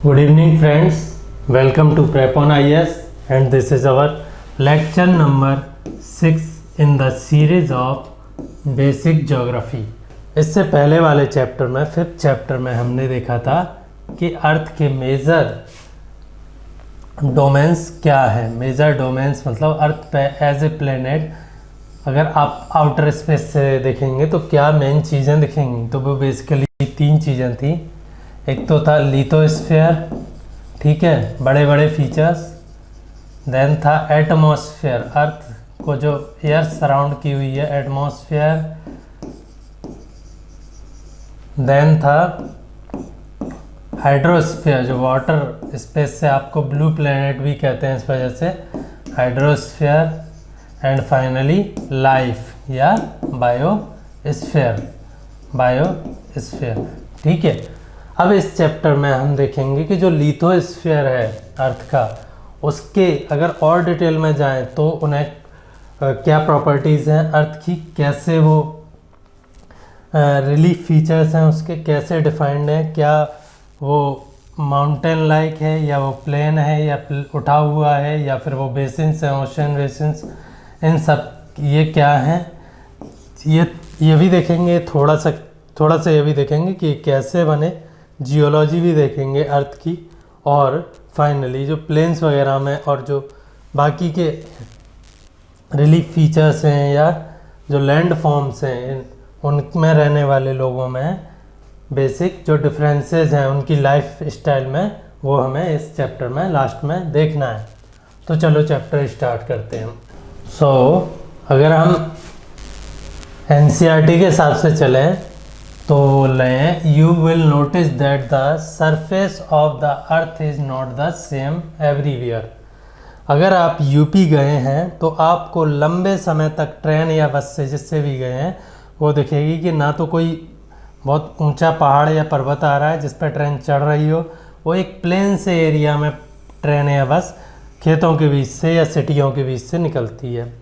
Good evening friends, welcome to Prep on IS and this is our lecture number 6 in the series of Basic Geography। इससे पहले वाले chapter में fifth chapter में हमने देखा था कि अर्थ के मेजर डोमेन्स क्या है। मेजर डोमेन्स मतलब अर्थ पे एज ए प्लेनेट अगर आप आउटर स्पेस से देखेंगे तो क्या मेन चीज़ें दिखेंगी, तो वो बेसिकली तीन चीज़ें थी। एक तो था लिथोस्फीयर, ठीक है, बड़े बड़े फीचर्स। देन था एटमॉस्फेयर, अर्थ को जो एयर सराउंड की हुई है, एटमॉस्फेयर। देन था हाइड्रोस्फीयर, जो वाटर स्पेस से आपको ब्लू प्लेनेट भी कहते हैं इस वजह से, हाइड्रोस्फीयर। एंड फाइनली लाइफ या बायोस्फीयर, ठीक है। अब इस चैप्टर में हम देखेंगे कि जो लिथोस्फीयर है अर्थ का, उसके अगर और डिटेल में जाएं तो उन्हें क्या प्रॉपर्टीज़ हैं अर्थ की, कैसे वो रिलीफ फीचर्स हैं उसके, कैसे डिफाइंड हैं, क्या वो माउंटेन लाइक है या वो प्लेन है या उठा हुआ है या फिर वो बेसिन्स हैं, ओशन बेसिन्स, इन सब ये क्या हैं, ये भी देखेंगे। थोड़ा सा ये भी देखेंगे कि कैसे बने, जियोलॉजी भी देखेंगे अर्थ की, और फाइनली जो प्लेन्स वगैरह में और जो बाकी के रिलीफ फीचर्स हैं या जो लैंड फॉर्म्स हैं उनमें रहने वाले लोगों में बेसिक जो डिफरेंसेस हैं उनकी लाइफ स्टाइल में, वो हमें इस चैप्टर में लास्ट में देखना है। तो चलो चैप्टर स्टार्ट करते हैं। अगर हम एनसीईआरटी के हिसाब से चलें तो लें, you will notice that the surface of the earth is not the same everywhere. अगर आप यूपी गए हैं तो आपको लंबे समय तक ट्रेन या बस से जिससे भी गए हैं वो दिखेगी कि ना तो कोई बहुत ऊंचा पहाड़ या पर्वत आ रहा है जिस पर ट्रेन चढ़ रही हो, वो एक प्लेन से एरिया में ट्रेन या बस खेतों के बीच से या सिटियों के बीच से निकलती है।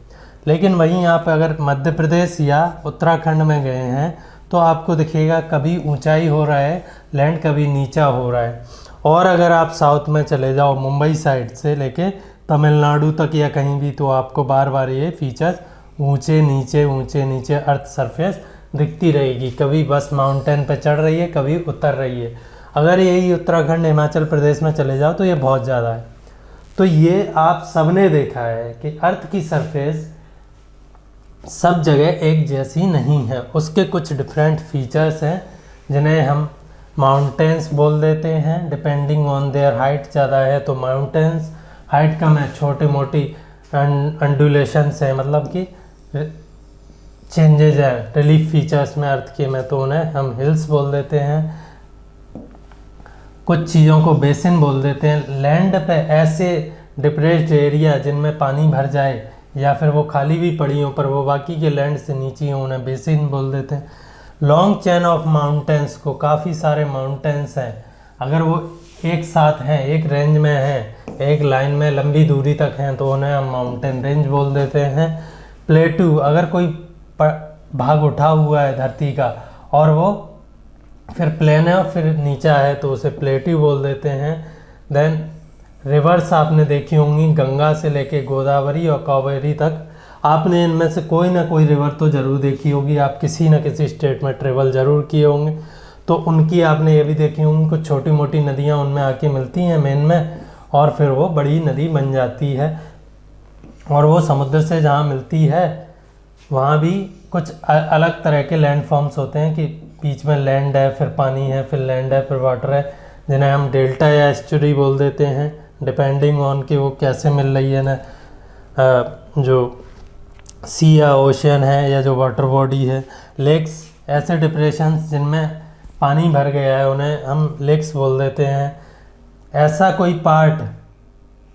लेकिन वहीं आप अगर मध्य प्रदेश या उत्तराखंड में गए हैं तो आपको दिखेगा कभी ऊंचाई हो रहा है लैंड, कभी नीचा हो रहा है। और अगर आप साउथ में चले जाओ मुंबई साइड से लेके तमिलनाडु तक या कहीं भी, तो आपको बार बार ये फीचर्स ऊंचे नीचे अर्थ सरफेस दिखती रहेगी। कभी बस माउंटेन पे चढ़ रही है, कभी उतर रही है। अगर यही उत्तराखंड हिमाचल प्रदेश में चले जाओ तो ये बहुत ज़्यादा है। तो ये आप सबने देखा है कि अर्थ की सरफेस सब जगह एक जैसी नहीं है, उसके कुछ डिफरेंट फीचर्स हैं जिन्हें हम माउंटेन्स बोल देते हैं डिपेंडिंग ऑन देयर हाइट। ज़्यादा है तो माउंटेन्स, हाइट कम है छोटी मोटी अंडुलेशंस हैं, मतलब कि चेंजेज हैं रिलीफ फीचर्स में अर्थ के में, तो उन्हें हम हिल्स बोल देते हैं। कुछ चीज़ों को बेसिन बोल देते हैं। लैंड पे ऐसे डिप्रेस्ड एरिया जिनमें पानी भर जाए या फिर वो खाली भी पड़ी हो पर वो बाकी के लैंड से नीचे हो, उन्हें बेसिन बोल देते हैं। लॉन्ग चेन ऑफ माउंटेन्स को, काफ़ी सारे माउंटेन्स हैं, अगर वो एक साथ हैं, एक रेंज में हैं, एक लाइन में लंबी दूरी तक हैं, तो उन्हें हम माउंटेन रेंज बोल देते हैं। प्लेटू, अगर कोई भाग उठा हुआ है धरती का और वो फिर प्लेन है और फिर नीचा है तो उसे प्लेटू बोल देते हैं। देन रिवर्स आपने देखी होंगी, गंगा से लेके गोदावरी और कावेरी तक, आपने इनमें से कोई ना कोई रिवर तो ज़रूर देखी होगी, आप किसी न किसी स्टेट में ट्रेवल ज़रूर किए होंगे, तो उनकी आपने ये भी देखी होंगी कुछ छोटी मोटी नदियाँ उनमें आके मिलती हैं मेन में, और फिर वो बड़ी नदी बन जाती है। और वो समुद्र से जहाँ मिलती है वहाँ भी कुछ अलग तरह के लैंड फॉर्म्स होते हैं कि बीच में लैंड है, फिर पानी है, फिर लैंड है, फिर वाटर है, जिन्हें हम डेल्टा या एस्चुरी बोल देते हैं डिपेंडिंग ऑन कि वो कैसे मिल रही है ना, जो सी या ओशन है या जो वाटर बॉडी है। लेक्स, ऐसे डिप्रेशंस जिनमें पानी भर गया है उन्हें हम लेक्स बोल देते हैं। ऐसा कोई पार्ट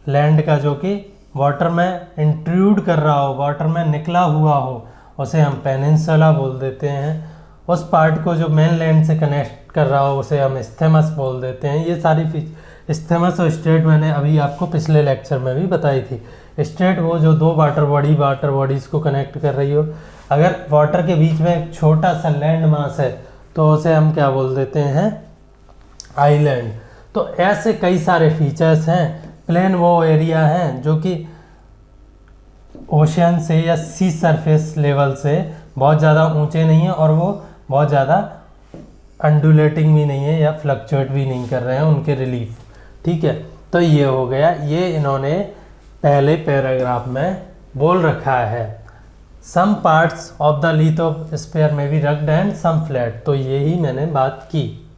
लैंड का जो कि वाटर में इंट्रूड कर रहा हो, वाटर में निकला हुआ हो, उसे हम पेनिनसुला बोल देते हैं। उस पार्ट को जो मेन लैंड से कनेक्ट कर रहा हो उसे हम इस्थेमस बोल देते हैं। ये सारी इस्थेमस और स्ट्रेट मैंने अभी आपको पिछले लेक्चर में भी बताई थी। स्ट्रेट वो जो दो वाटर बॉडीज़ को कनेक्ट कर रही हो। अगर वाटर के बीच में एक छोटा सा लैंड मास है तो उसे हम क्या बोल देते हैं, आइलैंड। तो ऐसे कई सारे फीचर्स हैं। प्लेन वो एरिया हैं जो कि ओशियन से या सी सरफेस लेवल से बहुत ज़्यादा ऊंचे नहीं हैं और वो बहुत ज़्यादा अंडुलेटिंग भी नहीं है या फ्लक्चुएट भी नहीं कर रहे हैं उनके रिलीफ। ठीक है, तो ये हो गया, ये इन्होंने पहले पैराग्राफ में बोल रखा है। Some parts of the lithosphere में भी रग्ड एंड सम फ्लैट, तो यही मैंने बात की।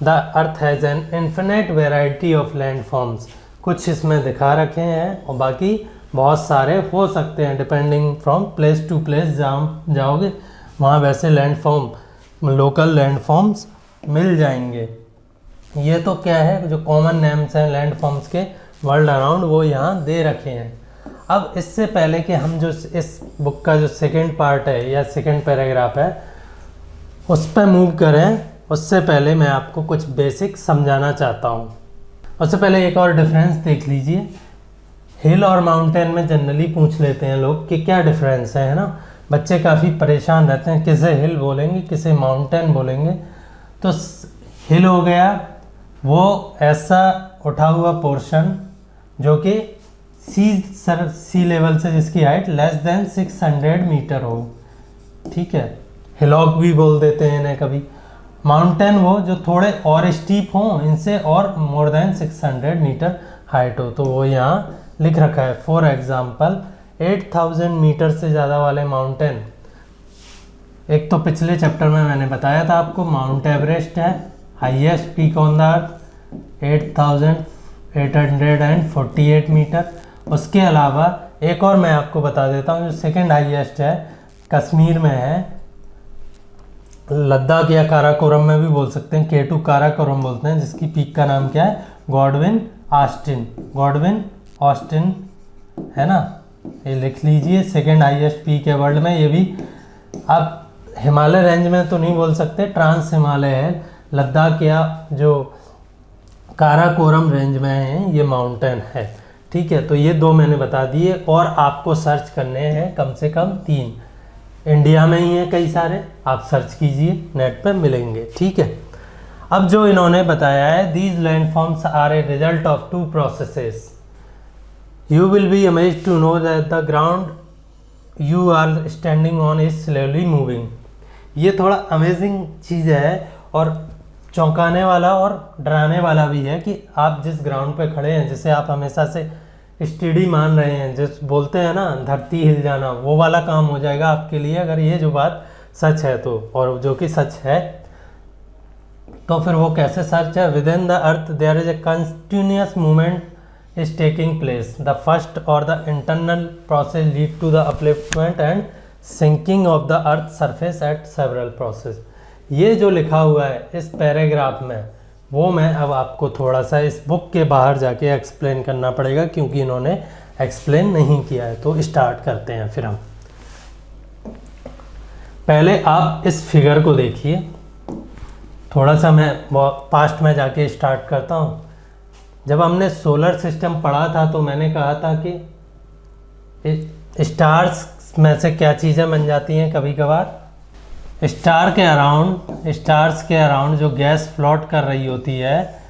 The earth has an infinite variety of land forms, कुछ इसमें दिखा रखे हैं और बाकी बहुत सारे हो सकते हैं depending from place to place. जहाँ जाओगे वहाँ वैसे land form, local land forms मिल जाएंगे। ये तो क्या है, जो कॉमन नेम्स हैं लैंड फॉर्म्स के वर्ल्ड अराउंड, वो यहाँ दे रखे हैं। अब इससे पहले कि हम जो इस बुक का जो सेकंड पार्ट है या सेकंड पैराग्राफ है उस पर मूव करें, उससे पहले मैं आपको कुछ बेसिक समझाना चाहता हूँ। उससे पहले एक और डिफरेंस देख लीजिए। हिल और माउंटेन में जनरली पूछ लेते हैं लोग कि क्या डिफरेंस है ना। बच्चे काफ़ी परेशान रहते हैं, किसे हिल बोलेंगे किसे माउंटेन बोलेंगे। तो हिल हो गया वो ऐसा उठा हुआ पोर्शन जो कि सी लेवल से जिसकी हाइट लेस देन 600 मीटर हो। ठीक है, हिलॉक भी बोल देते हैं इन्हें कभी। माउंटेन वो जो थोड़े और स्टीप हों, इनसे और मोर देन 600 मीटर हाइट हो, तो वो यहाँ लिख रखा है। फॉर एग्जाम्पल 8000 मीटर से ज़्यादा वाले माउंटेन, एक तो पिछले चैप्टर में मैंने बताया था आपको, माउंट एवरेस्ट है highest peak on the earth 8848 metre. उसके अलावा एक और मैं आपको बता देता हूँ जो सेकंड हाईएस्ट है, कश्मीर में है, लद्दाख या काराकोरम में भी बोल सकते हैं, K2 काराकोरम बोलते हैं, जिसकी पीक का नाम क्या है, गॉडविन ऑस्टिन है ना, ये लिख लीजिए। सेकंड हाईएस्ट पीक है वर्ल्ड में। ये भी आप हिमालय रेंज में तो नहीं बोल सकते, ट्रांस हिमालय है, लद्दाख या जो काराकोरम रेंज में है ये माउंटेन है। ठीक है, तो ये दो मैंने बता दिए और आपको सर्च करने हैं कम से कम 3। इंडिया में ही है कई सारे, आप सर्च कीजिए नेट पे मिलेंगे। ठीक है, अब जो इन्होंने बताया है, these landforms are a result of 2 processes. You will be amazed to know that the ground you are standing on is slowly moving. ये थोड़ा अमेजिंग चीज़ है और चौंकाने वाला और डराने वाला भी है कि आप जिस ग्राउंड पे खड़े हैं, जिसे आप हमेशा से स्टेडी मान रहे हैं, जिस बोलते हैं ना धरती हिल जाना, वो वाला काम हो जाएगा आपके लिए अगर ये जो बात सच है तो, और जो कि सच है। तो फिर वो कैसे सच है? Within the earth there is a continuous movement is taking place. The first और the internal process lead to the upliftment and sinking of the earth surface at several process. ये जो लिखा हुआ है इस पैराग्राफ में, वो मैं अब आपको थोड़ा सा इस बुक के बाहर जाके एक्सप्लेन करना पड़ेगा क्योंकि इन्होंने एक्सप्लेन नहीं किया है। तो स्टार्ट करते हैं फिर हम। पहले आप इस फिगर को देखिए, थोड़ा सा मैं पास्ट में जाके स्टार्ट करता हूँ। जब हमने सोलर सिस्टम पढ़ा था तो मैंने कहा था कि स्टार्स में से क्या चीज़ें बन जाती हैं कभी कभार। स्टार्स के अराउंड जो गैस फ्लोट कर रही होती है,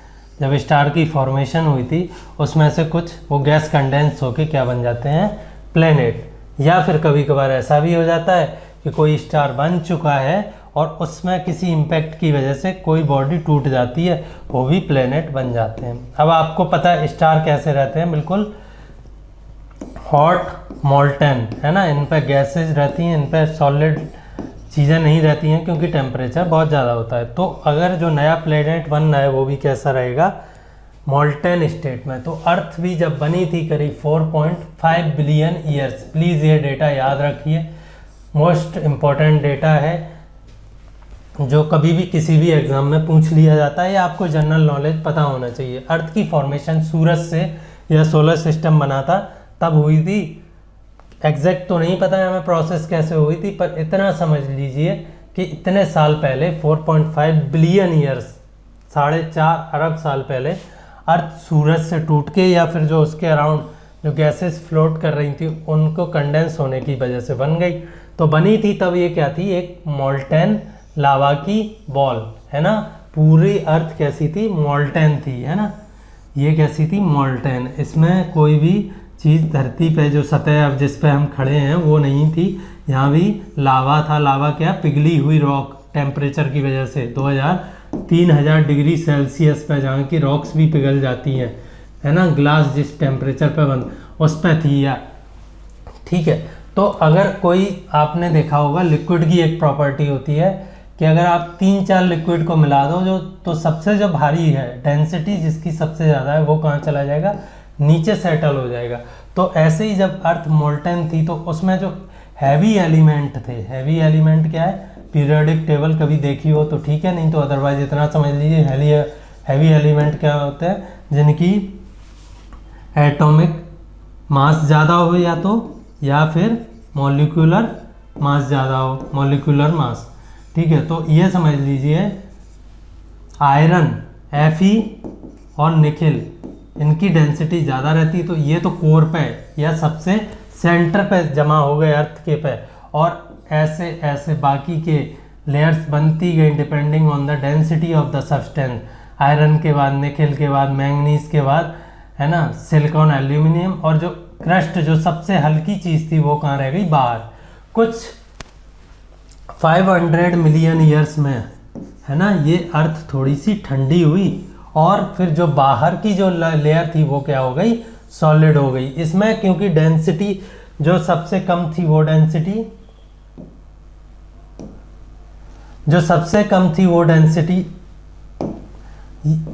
जब स्टार की फॉर्मेशन हुई थी उसमें से कुछ वो गैस कंडेंस होके क्या बन जाते हैं, प्लेनेट। या फिर कभी कभार ऐसा भी हो जाता है कि कोई स्टार बन चुका है और उसमें किसी इम्पैक्ट की वजह से कोई बॉडी टूट जाती है, वो भी प्लेनेट बन जाते हैं। अब आपको पता है स्टार कैसे रहते हैं, बिल्कुल हॉट मोल्टेन है ना, इन पर गैसेज रहती हैं, इन पर सॉलिड चीज़ें नहीं रहती हैं क्योंकि टेम्परेचर बहुत ज़्यादा होता है। तो अगर जो नया प्लेनेट बन रहा है वो भी कैसा रहेगा, मोल्टेन स्टेट में। तो अर्थ भी जब बनी थी करीब 4.5 बिलियन ईयर्स। प्लीज़ ये डेटा याद रखिए, मोस्ट इम्पॉर्टेंट डेटा है जो कभी भी किसी भी एग्ज़ाम में पूछ लिया जाता है या आपको जनरल नॉलेज पता होना चाहिए। अर्थ की फॉर्मेशन सूरज से या सोलर सिस्टम बना था तब हुई थी। एग्जैक्ट तो नहीं पता है हमें प्रोसेस कैसे हुई थी, पर इतना समझ लीजिए कि इतने साल पहले 4.5 बिलियन ईयर्स, 4.5 अरब साल पहले अर्थ सूरज से टूट के या फिर जो उसके अराउंड जो गैसेस फ्लोट कर रही थी उनको कंडेंस होने की वजह से बन गई। तो बनी थी तब ये क्या थी, एक मोल्टेन लावा की बॉल है ना। पूरी अर्थ कैसी थी, मोल्टेन थी, है ना। ये कैसी थी, मोल्टेन। इसमें कोई भी चीज़ धरती पे जो सतह अब जिस पे हम खड़े हैं वो नहीं थी। यहाँ भी लावा था। लावा क्या, पिघली हुई रॉक टेम्परेचर की वजह से 3000 डिग्री सेल्सियस पे जहाँ की रॉक्स भी पिघल जाती हैं, है ना, ग्लास जिस टेम्परेचर पे बंद उस पे थी या, ठीक है। तो अगर कोई, आपने देखा होगा लिक्विड की एक प्रॉपर्टी होती है कि अगर आप 3-4 लिक्विड को मिला दो जो, तो सबसे जो भारी है, डेंसिटी जिसकी सबसे ज़्यादा है, वो कहाँ चला जाएगा, नीचे सेटल हो जाएगा। तो ऐसे ही जब अर्थ मोल्टेन थी तो उसमें जो हैवी एलिमेंट थे, हैवी एलिमेंट क्या है, पीरियोडिक टेबल कभी देखी हो तो ठीक है, नहीं तो अदरवाइज इतना समझ लीजिए हैवी एलिमेंट क्या होते हैं, जिनकी एटॉमिक मास ज़्यादा हो या फिर मॉलिक्यूलर मास ज़्यादा हो, मॉलिक्यूलर मास, ठीक है। तो ये समझ लीजिए आयरन, Fe और निकिल, इनकी डेंसिटी ज़्यादा रहती है, तो ये तो कोर पे या सबसे सेंटर पे जमा हो गए अर्थ के पे, और ऐसे ऐसे बाकी के लेयर्स बनती गई depending on the density of the substance. Iron के बाद निकिल के बाद मैंगनीज के बाद, है ना, सिलिकॉन, एल्यूमिनियम, और जो क्रस्ट जो सबसे हल्की चीज़ थी वो कहाँ रह गई, बाहर। कुछ 500 मिलियन ईयर्स में, है ना, ये अर्थ थोड़ी सी ठंडी हुई और फिर जो बाहर की जो लेयर थी वो क्या हो गई, सॉलिड हो गई। इसमें क्योंकि डेंसिटी जो सबसे कम थी वो डेंसिटी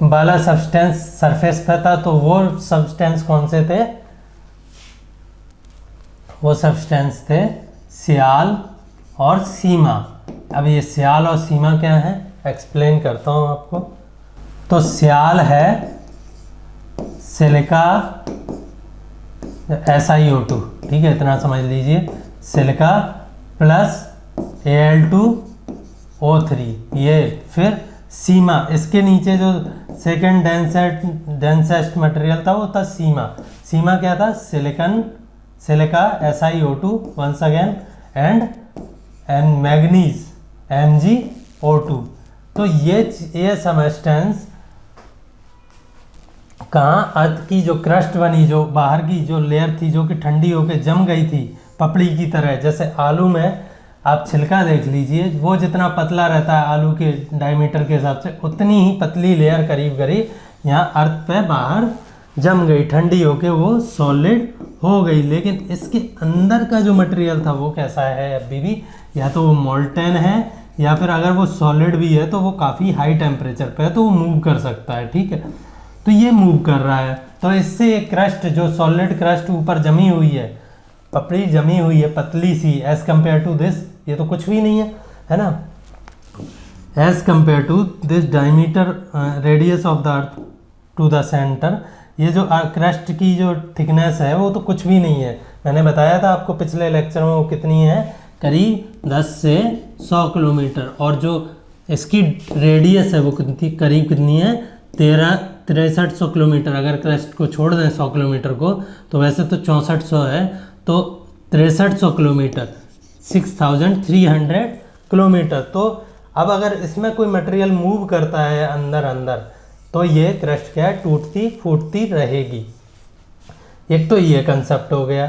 वाला सब्सटेंस सरफेस पे था, तो वो सब्सटेंस कौन से थे, वो सब्सटेंस थे सियाल और सीमा। अब ये सियाल और सीमा क्या है, एक्सप्लेन करता हूँ आपको। तो सियाल है सिलिका SiO2, ठीक है, इतना समझ लीजिए, सिलिका प्लस Al2O3, ये। फिर सीमा, इसके नीचे जो सेकंड डेंसेस्ट मटेरियल था वो था सीमा। सीमा क्या था, silica SiO2 once again and manganese MgO2। तो ये सब्सटेंस कहाँ, अर्थ की जो क्रस्ट बनी, जो बाहर की जो लेयर थी जो कि ठंडी होकर जम गई थी पपड़ी की तरह। जैसे आलू में आप छिलका देख लीजिए, वो जितना पतला रहता है आलू के डायमीटर के हिसाब से, उतनी ही पतली लेयर करीब करीब यहाँ अर्थ पे बाहर जम गई, ठंडी होके वो सॉलिड हो गई। लेकिन इसके अंदर का जो मटेरियल था वो कैसा है अभी भी, या तो वो मोल्टेन है या फिर अगर वो सॉलिड भी है तो वो काफ़ी हाई टेम्परेचर पे है, तो वो मूव कर सकता है, ठीक है। तो ये मूव कर रहा है, तो इससे एक क्रस्ट, जो सॉलिड क्रस्ट ऊपर जमी हुई है, पपड़ी जमी हुई है पतली सी, एज कम्पेयर टू दिस, ये तो कुछ भी नहीं है ना, as compare to this diameter radius of the earth to the centre, ये जो क्रस्ट की जो थिकनेस है वो तो कुछ भी नहीं है। मैंने बताया था आपको पिछले लेक्चर में, वो कितनी है, करीब 10 से 100 किलोमीटर, और जो इसकी रेडियस है वो करीब कितनी है, 6300 किलोमीटर। अगर क्रस्ट को छोड़ दें 100 किलोमीटर को, तो वैसे तो 6400 है, तो 6300 किलोमीटर, 6300 किलोमीटर। तो अब अगर इसमें कोई मटेरियल मूव करता है अंदर तो ये क्रस्ट क्या है, टूटती फूटती रहेगी। एक तो ये कंसेप्ट हो गया,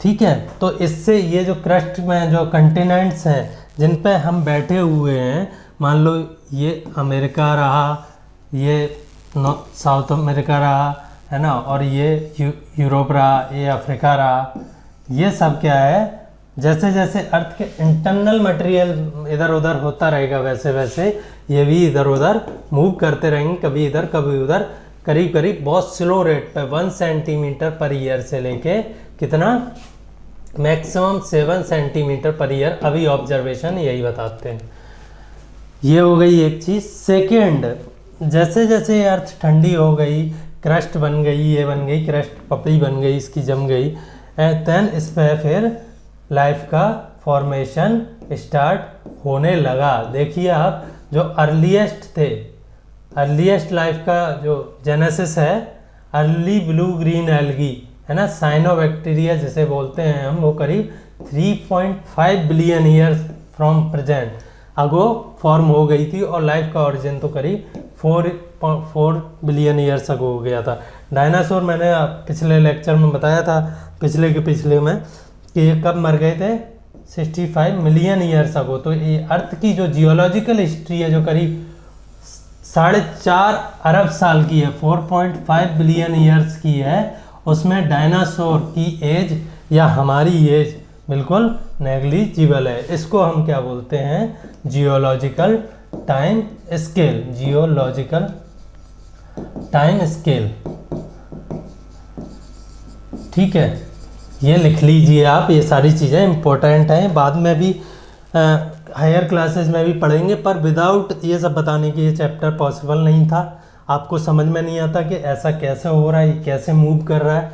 ठीक है। तो इससे ये जो क्रस्ट में जो कंटिनेंट्स हैं जिन पे हम बैठे हुए हैं, मान लो ये अमेरिका रहा, ये साउथ अमेरिका रहा, है ना, और ये यूरोप रहा, ये अफ्रीका रहा, ये सब क्या है, जैसे जैसे अर्थ के इंटरनल मटेरियल इधर उधर होता रहेगा वैसे वैसे ये भी इधर उधर मूव करते रहेंगे, कभी इधर कभी उधर, करीब करीब बहुत स्लो रेट पे 1 सेंटीमीटर पर ईयर से लेके कितना, मैक्सिमम 7 सेंटीमीटर पर ईयर। अभी ऑब्जर्वेशन यही बताते हैं। ये हो गई एक चीज़। सेकेंड, जैसे जैसे अर्थ ठंडी हो गई, क्रस्ट बन गई, ये बन गई क्रस्ट, पपड़ी बन गई, इसकी जम गई, देन इस पर फिर लाइफ का फॉर्मेशन स्टार्ट होने लगा। देखिए आप, जो अर्लीस्ट थे, अर्लीस्ट लाइफ का जो जेनेसिस है, अर्ली ब्लू ग्रीन एल्गी, है ना, साइनोबैक्टीरिया जिसे बोलते हैं हम, वो करीब 3.5 billion years from present. Ago form हो गई थी और लाइफ का ओरिजिन तो करीब 4 बिलियन ईयर्स अगो हो गया था। डायनासोर मैंने पिछले लेक्चर में बताया था, पिछले में, कि ये कब मर गए थे, 65 मिलियन ईयर्स अगो। तो ये अर्थ की जो जियोलॉजिकल हिस्ट्री है जो करीब 4.5 अरब साल की है, 4.5 बिलियन ईयर्स की है, उसमें डायनासोर की एज या हमारी एज बिल्कुल नेग्लिजिबल है। इसको हम क्या बोलते हैं, geological time scale, geological time scale. ठीक है, ये लिख लीजिए आप, ये सारी चीज़ें इंपॉर्टेंट हैं, बाद में भी हायर क्लासेस में भी पढ़ेंगे, पर विदाउट ये सब बताने की ये चैप्टर पॉसिबल नहीं था। आपको समझ में नहीं आता कि ऐसा कैसे हो रहा है, ये कैसे मूव कर रहा है,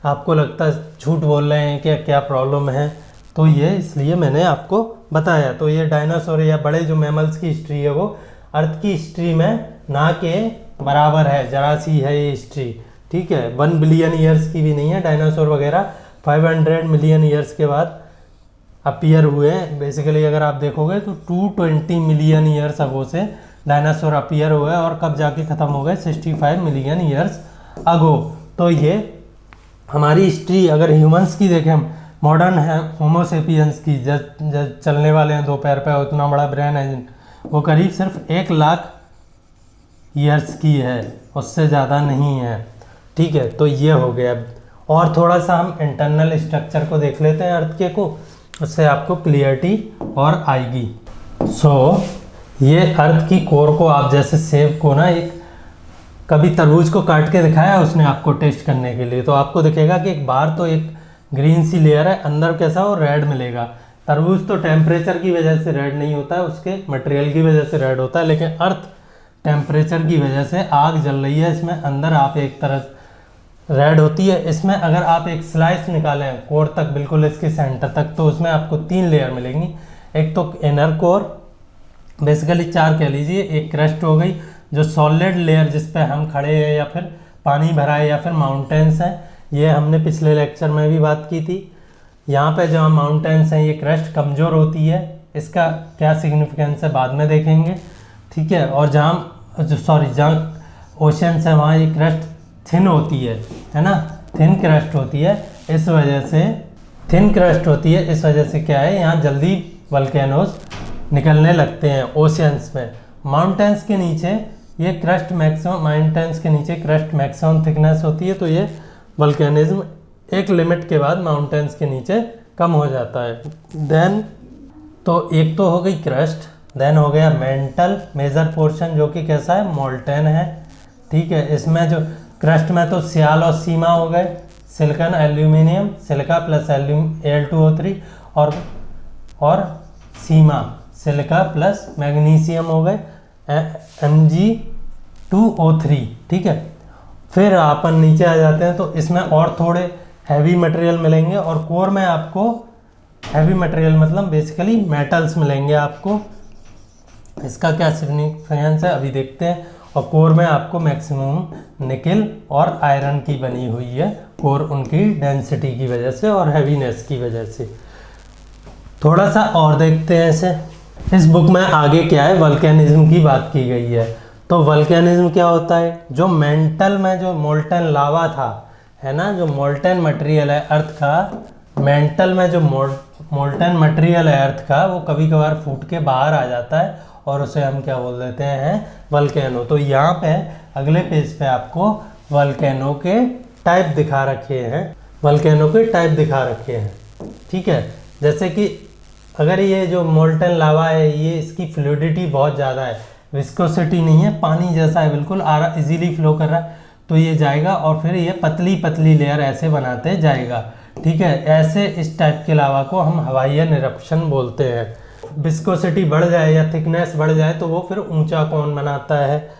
आपको लगता है झूठ बोल रहे हैं क्या, क्या प्रॉब्लम है, तो ये इसलिए मैंने आपको बताया। तो ये डायनासोर या बड़े जो मैमल्स की हिस्ट्री है वो अर्थ की हिस्ट्री में ना के बराबर है, जरा सी है ये हिस्ट्री। ठीक है, 1 बिलियन ईयर्स की भी नहीं है। डायनासोर वगैरह 500 मिलियन ईयर्स के बाद अपीयर हुए हैं। बेसिकली अगर आप देखोगे तो 220 मिलियन ईयर्स अगो से डायनासोर अपीयर हुए और कब जाके ख़त्म हो गए, 65 मिलियन ईयर्स अगो। तो ये हमारी हिस्ट्री अगर ह्यूमंस की देखें हम, मॉडर्न है होमोसेपियंस की, जब चलने वाले हैं 2 पैर पे, उतना बड़ा ब्रेन है, वो करीब सिर्फ 1 लाख ईयर्स की है, उससे ज़्यादा नहीं है। ठीक है, तो ये हो गया। और थोड़ा सा हम इंटरनल स्ट्रक्चर को देख लेते हैं अर्थ के को, उससे आपको क्लियरिटी और आएगी। ये अर्थ की कोर को आप जैसे सेब को ना, एक कभी तरबूज को काट के दिखाया उसने आपको टेस्ट करने के लिए, तो आपको दिखेगा कि एक बाहर तो एक ग्रीन सी लेयर है, अंदर कैसा हो, रेड मिलेगा। तरबूज तो टेम्परेचर की वजह से रेड नहीं होता है, उसके मटेरियल की वजह से रेड होता है, लेकिन अर्थ टेम्परेचर की वजह से आग जल रही है इसमें, अंदर आप एक तरह रेड होती है। इसमें अगर आप एक स्लाइस निकालें कोर तक, बिल्कुल इसके सेंटर तक, तो उसमें आपको 3 लेयर मिलेंगी। एक तो इनर कोर, बेसिकली 4 कह लीजिए, एक क्रस्ट हो गई जो सॉलिड लेयर जिस पे हम खड़े हैं या फिर पानी भरा है या फिर माउंटेन्स हैं, ये हमने पिछले लेक्चर में भी बात की थी। यहाँ पे जहाँ माउंटेन्स हैं ये क्रस्ट कमज़ोर होती है, इसका क्या सिग्निफिकेंस है बाद में देखेंगे। ठीक है, और जहाँ ओशंस है वहाँ ये क्रस्ट थिन होती है ना, थिन क्रस्ट होती है, इस वजह से थिन क्रस्ट होती है, इस वजह से क्या है, यहाँ जल्दी वल्केनोस निकलने लगते हैं ओशियंस में। माउंटेन्स के नीचे ये क्रस्ट मैक्सिमम, माउंटेन्स के नीचे क्रस्ट मैक्सिमम थिकनेस होती है, तो ये वल्केनिज्म एक लिमिट के बाद माउंटेन्स के नीचे कम हो जाता है। देन तो एक तो हो गई क्रस्ट, देन हो गया मेंटल मेजर पोर्शन जो कि कैसा है, मोल्टेन है। ठीक है, इसमें जो क्रस्ट में तो सियाल और सीमा हो गए, silicon aluminium, silica plus Al2O3, और सीमा सिलिका प्लस मैग्नीशियम हो गए Mg2O3। ठीक है, फिर अपन नीचे आ जाते हैं तो इसमें और थोड़े हैवी मटेरियल मिलेंगे, और कोर में आपको हैवी मटेरियल मतलब बेसिकली मेटल्स मिलेंगे आपको। इसका क्या सिग्निफिकेंस है अभी देखते हैं। और कोर में आपको मैक्सिमम निकेल और आयरन की बनी हुई है कोर, उनकी डेंसिटी की वजह से और हैवीनेस की वजह से। थोड़ा सा और देखते हैं इसे। इस बुक में आगे क्या है, वल्केनिज्म की बात की गई है। तो वल्केनिज्म क्या होता है, जो मेंटल में जो मोल्टन लावा था, है ना, जो मोल्टन मटेरियल है अर्थ का, मेंटल में जो मोल्टन मटेरियल है अर्थ का, वो कभी कभार फूट के बाहर आ जाता है और उसे हम क्या बोल देते हैं, वल्केनो। तो यहाँ पे अगले पेज पे आपको वल्केनो के टाइप दिखा रखे हैं, वल्केनो के टाइप दिखा रखे हैं। ठीक है, जैसे कि अगर ये जो मोल्टन लावा है, ये इसकी फ्लूइडिटी बहुत ज़्यादा है, विस्कोसिटी नहीं है, पानी जैसा है बिल्कुल, इजीली फ्लो कर रहा है, तो ये जाएगा और फिर ये पतली पतली लेयर ऐसे बनाते जाएगा। ठीक है, ऐसे इस टाइप के लावा को हम हवाईयन इरप्शन बोलते हैं। विस्कोसिटी बढ़ जाए या थिकनेस बढ़ जाए तो वो फिर ऊंचा कोन बनाता है।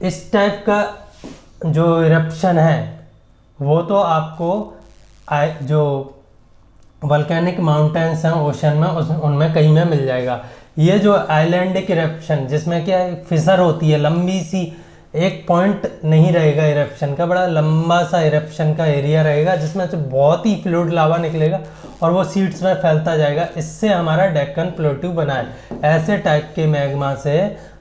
इस टाइप का जो इरप्शन है वो तो आपको जो वल्केनिक माउंटेन्स हैं ओशन में, उनमें कहीं में मिल जाएगा। ये जो आइलैंडिक इरप्शन जिसमें क्या है, फिसर होती है, लंबी सी एक पॉइंट नहीं रहेगा इरप्शन का, बड़ा लंबा सा इरप्शन का एरिया रहेगा जिसमें से बहुत ही फ्लूइड लावा निकलेगा और वो सीड्स में फैलता जाएगा। इससे हमारा डेक्कन प्लेटू बना है। ऐसे टाइप के मैग्मा से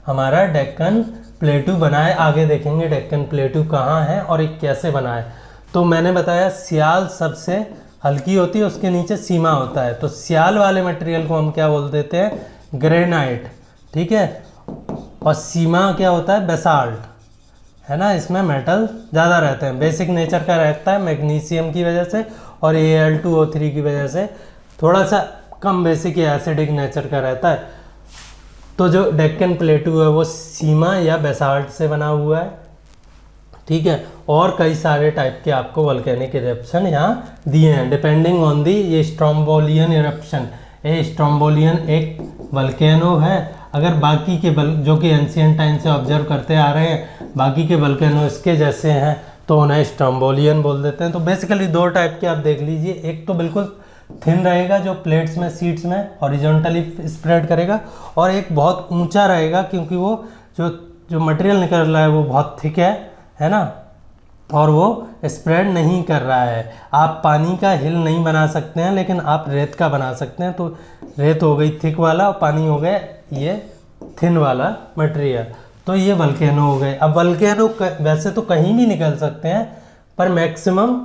हमारा डेक्कन प्लेटू बना है। आगे देखेंगे डेक्कन प्लेटू कहाँ है और एक कैसे बना है। तो मैंने बताया सियाल सबसे हल्की होती है, उसके नीचे सीमा होता है। तो सियाल वाले मटेरियल को हम क्या बोल देते हैं, ग्रेनाइट, ठीक है। और सीमा क्या होता है, बेसाल्ट, है ना। इसमें मेटल ज़्यादा रहते हैं, बेसिक नेचर का रहता है मैग्नीशियम की वजह से और Al2O3 की वजह से थोड़ा सा कम बेसिक या एसिडिक नेचर का रहता है। तो जो डेक्कन प्लेटू है वो सीमा या बेसाल्ट से बना हुआ है, ठीक है। और कई सारे टाइप के आपको वोल्केनिक इरप्शन यहाँ दिए हैं डिपेंडिंग ऑन दी। ये स्ट्रोम्बोलियन इरप्शन, ये स्ट्रोम्बोलियन एक वल्केनो है। अगर बाकी के जो कि एंशिएंट टाइम से ऑब्जर्व करते आ रहे हैं, बाकी के वल्केनो इसके जैसे हैं तो उन्हें स्ट्रोम्बोलियन बोल देते हैं। तो बेसिकली दो टाइप के आप देख लीजिए, एक तो बिल्कुल थिन रहेगा जो प्लेट्स में सीड्स में हॉरिजॉन्टली स्प्रेड करेगा, और एक बहुत ऊंचा रहेगा क्योंकि वो जो मटेरियल निकल रहा है वो बहुत थिक है ना, और वो स्प्रेड नहीं कर रहा है। आप पानी का हिल नहीं बना सकते हैं लेकिन आप रेत का बना सकते हैं। तो रेत हो गई थिक वाला और पानी हो गया ये थिन वाला मटेरियल। तो ये वल्केनो हो गए। अब वल्केनो वैसे तो कहीं भी निकल सकते हैं, पर मैक्सिमम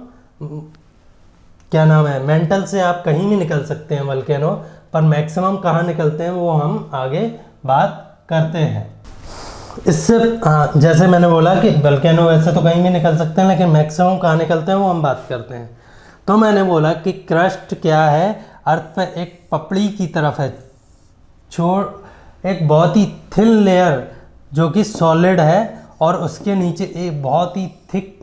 क्या नाम है, मेंटल से आप कहीं भी निकल सकते हैं वल्केनो, पर मैक्सिमम कहाँ निकलते हैं वो हम आगे बात करते हैं। इससे जैसे मैंने बोला कि वल्केनो वैसे तो कहीं भी निकल सकते हैं लेकिन मैक्सिमम कहाँ निकलते हैं वो हम बात करते हैं। तो मैंने बोला कि क्रस्ट क्या है, अर्थ में एक पपड़ी की तरफ है, एक बहुत ही थिन लेयर जो कि सॉलिड है, और उसके नीचे एक बहुत ही थिक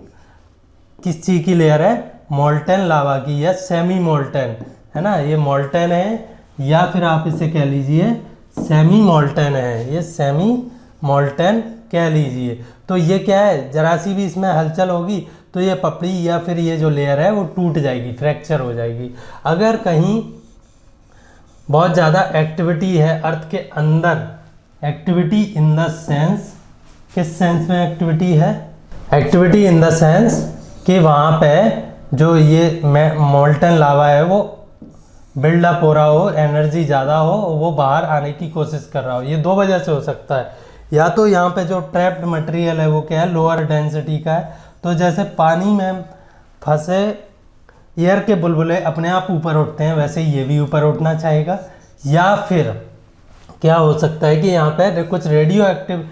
किस चीज़ की लेयर है, मोल्टेन लावा की या सेमी मोल्टेन, है ना। ये मोल्टेन है या फिर आप इसे कह लीजिए सेमी मोल्टेन है, ये सेमी मोल्टेन कह लीजिए। तो ये क्या है, जरा सी भी इसमें हलचल होगी तो ये पपड़ी या फिर ये जो लेयर है वो टूट जाएगी, फ्रैक्चर हो जाएगी। अगर कहीं बहुत ज़्यादा एक्टिविटी है अर्थ के अंदर, एक्टिविटी इन द सेंस, किस सेंस में एक्टिविटी है, एक्टिविटी इन द सेंस कि वहाँ पे जो ये मोल्टेन लावा है वो बिल्डअप हो रहा हो, एनर्जी ज़्यादा हो, वो बाहर आने की कोशिश कर रहा हो। ये दो वजह से हो सकता है। या तो यहाँ पे जो ट्रैप्ड मटेरियल है वो क्या है, लोअर डेंसिटी का है। तो जैसे पानी में फंसे एयर के बुलबुले अपने आप ऊपर उठते हैं, वैसे ये भी ऊपर उठना चाहेगा। या फिर क्या हो सकता है कि यहाँ पे कुछ रेडियो एक्टिव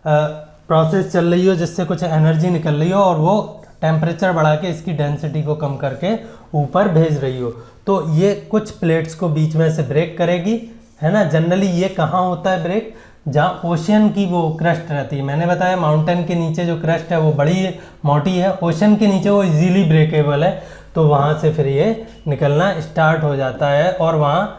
प्रोसेस चल रही हो जिससे कुछ एनर्जी निकल रही हो और वो टेम्परेचर बढ़ा के इसकी डेंसिटी को कम करके ऊपर भेज रही हो। तो ये कुछ प्लेट्स को बीच में से ब्रेक करेगी, है ना। जनरली ये कहाँ होता है ब्रेक, जहाँ ओशियन की वो क्रस्ट रहती है। मैंने बताया माउंटेन के नीचे जो क्रस्ट है वो बड़ी मोटी है, ओशन के नीचे वो इजीली ब्रेकेबल है। तो वहाँ से फिर ये निकलना स्टार्ट हो जाता है और वहाँ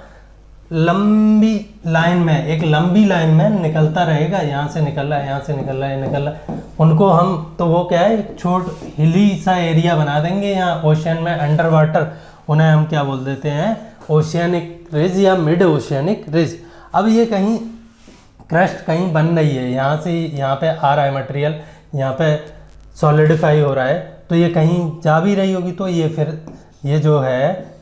लंबी लाइन में, एक लंबी लाइन में निकलता रहेगा। यहाँ से निकल रहा है, यहाँ से निकल रहा है, निकल रहा है। उनको हम तो वो क्या है, एक छोट हिली सा एरिया बना देंगे यहाँ ओशियन में अंडर वाटर, उन्हें हम क्या बोल देते हैं, ओशियनिक रिज या मिड ओशियनिक रिज। अब ये कहीं क्रस्ट कहीं बन रही है, यहाँ से यहाँ पे आ रहा है मटेरियल, यहाँ पे सॉलिडिफाई हो रहा है, तो ये कहीं जा भी रही होगी। तो ये फिर ये जो है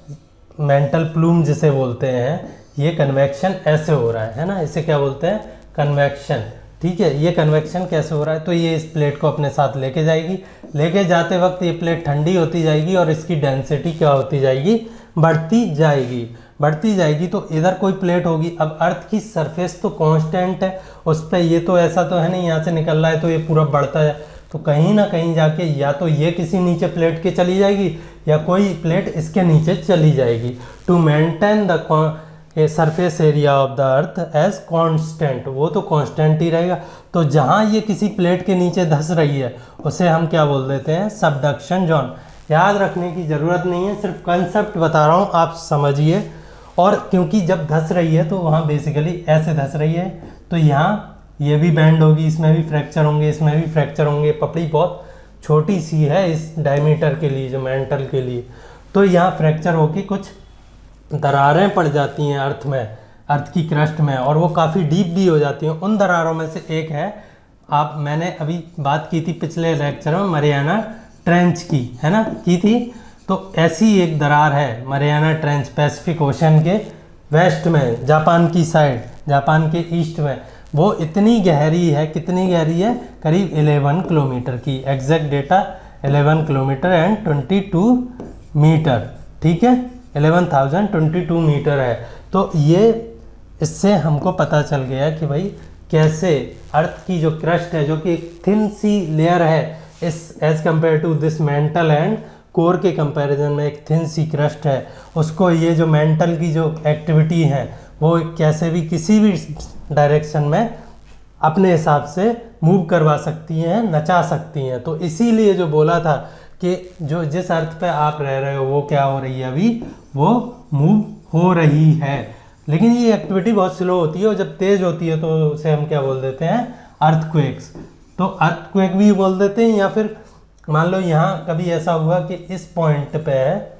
मेंटल प्लूम जिसे बोलते हैं, ये कन्वेक्शन ऐसे हो रहा है ना, इसे क्या बोलते हैं, कन्वेक्शन। ठीक है, ये कन्वेक्शन कैसे हो रहा है, तो ये इस प्लेट को अपने साथ लेके जाएगी। लेके जाते वक्त ये प्लेट ठंडी होती जाएगी और इसकी डेंसिटी क्या होती जाएगी, बढ़ती जाएगी, बढ़ती जाएगी। तो इधर कोई प्लेट होगी। अब अर्थ की सरफेस तो कांस्टेंट है, उस पर ये तो ऐसा तो है नहीं यहाँ से निकल रहा है तो ये पूरा बढ़ता है। तो कहीं ना कहीं जाके या तो ये किसी नीचे प्लेट के चली जाएगी या कोई प्लेट इसके नीचे चली जाएगी। To maintain the surface area of the earth as constant, वो तो कांस्टेंट ही रहेगा। तो जहाँ ये किसी प्लेट के नीचे धंस रही है उसे हम क्या बोल देते हैं, सबडक्शन जोन। याद रखने की ज़रूरत नहीं है, सिर्फ कंसेप्ट बता रहा हूँ, आप समझिए। और क्योंकि जब धंस रही है तो वहाँ बेसिकली ऐसे धंस रही है, तो यहाँ ये भी बैंड होगी, इसमें भी फ्रैक्चर होंगे, इसमें भी फ्रैक्चर होंगे। पपड़ी बहुत छोटी सी है इस डायमीटर के लिए, जो मेंटल के लिए। तो यहाँ फ्रैक्चर होके कुछ दरारें पड़ जाती हैं अर्थ में, अर्थ की क्रस्ट में, और वो काफ़ी डीप भी हो जाती हैं। उन दरारों में से एक है मैंने अभी बात की थी पिछले लेक्चर में मरियाना ट्रेंच की, है ना, की थी। तो ऐसी एक दरार है मरियाना ट्रेंच पैसिफिक ओशन के वेस्ट में, जापान की साइड, जापान के ईस्ट में। वो इतनी गहरी है, कितनी गहरी है, करीब 11 किलोमीटर की, exact data 11 kilometre and 22 metre, ठीक है, 11,022 मीटर है। तो ये इससे हमको पता चल गया कि भाई कैसे अर्थ की जो क्रस्ट है, जो कि एक थिन सी लेयर है इस as compare to this mantle and core के कंपैरिजन में एक थिन सी क्रस्ट है, उसको ये जो मेंटल की जो एक्टिविटी है वो कैसे भी किसी भी डायरेक्शन में अपने हिसाब से मूव करवा सकती हैं, नचा सकती हैं। तो इसीलिए जो बोला था कि जो जिस अर्थ पे आप रह रहे हो वो क्या हो रही है, अभी वो मूव हो रही है, लेकिन ये एक्टिविटी बहुत स्लो होती है और जब तेज़ होती है तो उसे हम क्या बोल देते हैं, अर्थक्वेक्स। तो अर्थक्वेक भी बोल देते हैं, या फिर मान लो यहाँ कभी ऐसा हुआ कि इस पॉइंट पे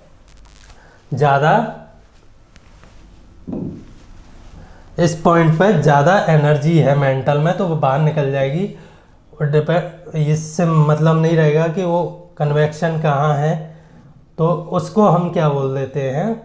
ज़्यादा एनर्जी है मेंटल में, तो वो बाहर निकल जाएगी। इससे मतलब नहीं रहेगा कि वो कन्वेक्शन कहाँ है, तो उसको हम क्या बोल देते हैं,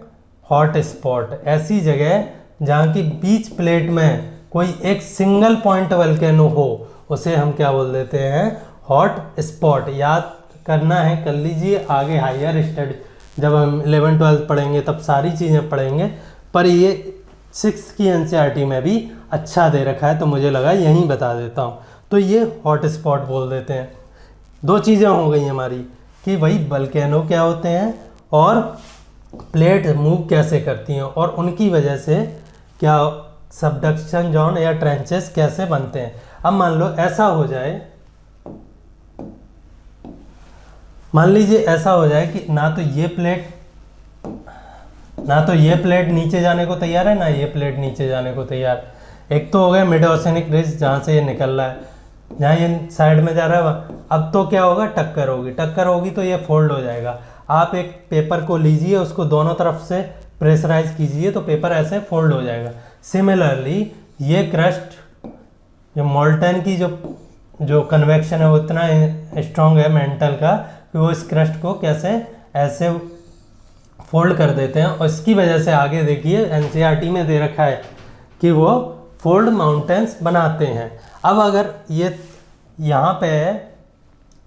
हॉट स्पॉट। ऐसी जगह जहाँ की बीच प्लेट में कोई एक सिंगल पॉइंट वल्केनो हो, उसे हम क्या बोल देते हैं, हॉट स्पॉट। याद करना है, कर लीजिए, आगे हायर स्टडी जब हम 11-12 पढ़ेंगे तब सारी चीज़ें पढ़ेंगे, पर ये 6th की NCERT में भी अच्छा दे रखा है तो मुझे लगा यहीं बता देता हूँ। तो ये हॉट स्पॉट बोल देते हैं। दो चीज़ें हो गई हमारी कि भाई वल्केनो क्या होते हैं और प्लेट मूव कैसे करती हैं, और उनकी वजह से क्या सबडक्शन जोन या ट्रेंचेस कैसे बनते हैं। अब मान लो ऐसा हो जाए, मान लीजिए ऐसा हो जाए कि ना तो ये प्लेट नीचे जाने को तैयार है, ना ये प्लेट नीचे जाने को तैयार। एक तो हो गया मिड ओशियनिक रिज जहाँ से ये निकल रहा है, जहाँ ये साइड में जा रहा है। अब तो क्या होगा, टक्कर होगी तो ये फोल्ड हो जाएगा। आप एक पेपर को लीजिए, उसको दोनों तरफ से प्रेशराइज कीजिए तो पेपर ऐसे फोल्ड हो जाएगा। सिमिलरली ये क्रस्ट, जो मोल्टन की जो कन्वेक्शन है वो इतना स्ट्रॉन्ग है मेंटल का कि वो इस क्रस्ट को कैसे ऐसे फोल्ड कर देते हैं, और इसकी वजह से आगे देखिए NCERT में दे रखा है कि वो फोल्ड माउंटेन्स बनाते हैं। अब अगर ये यहाँ पे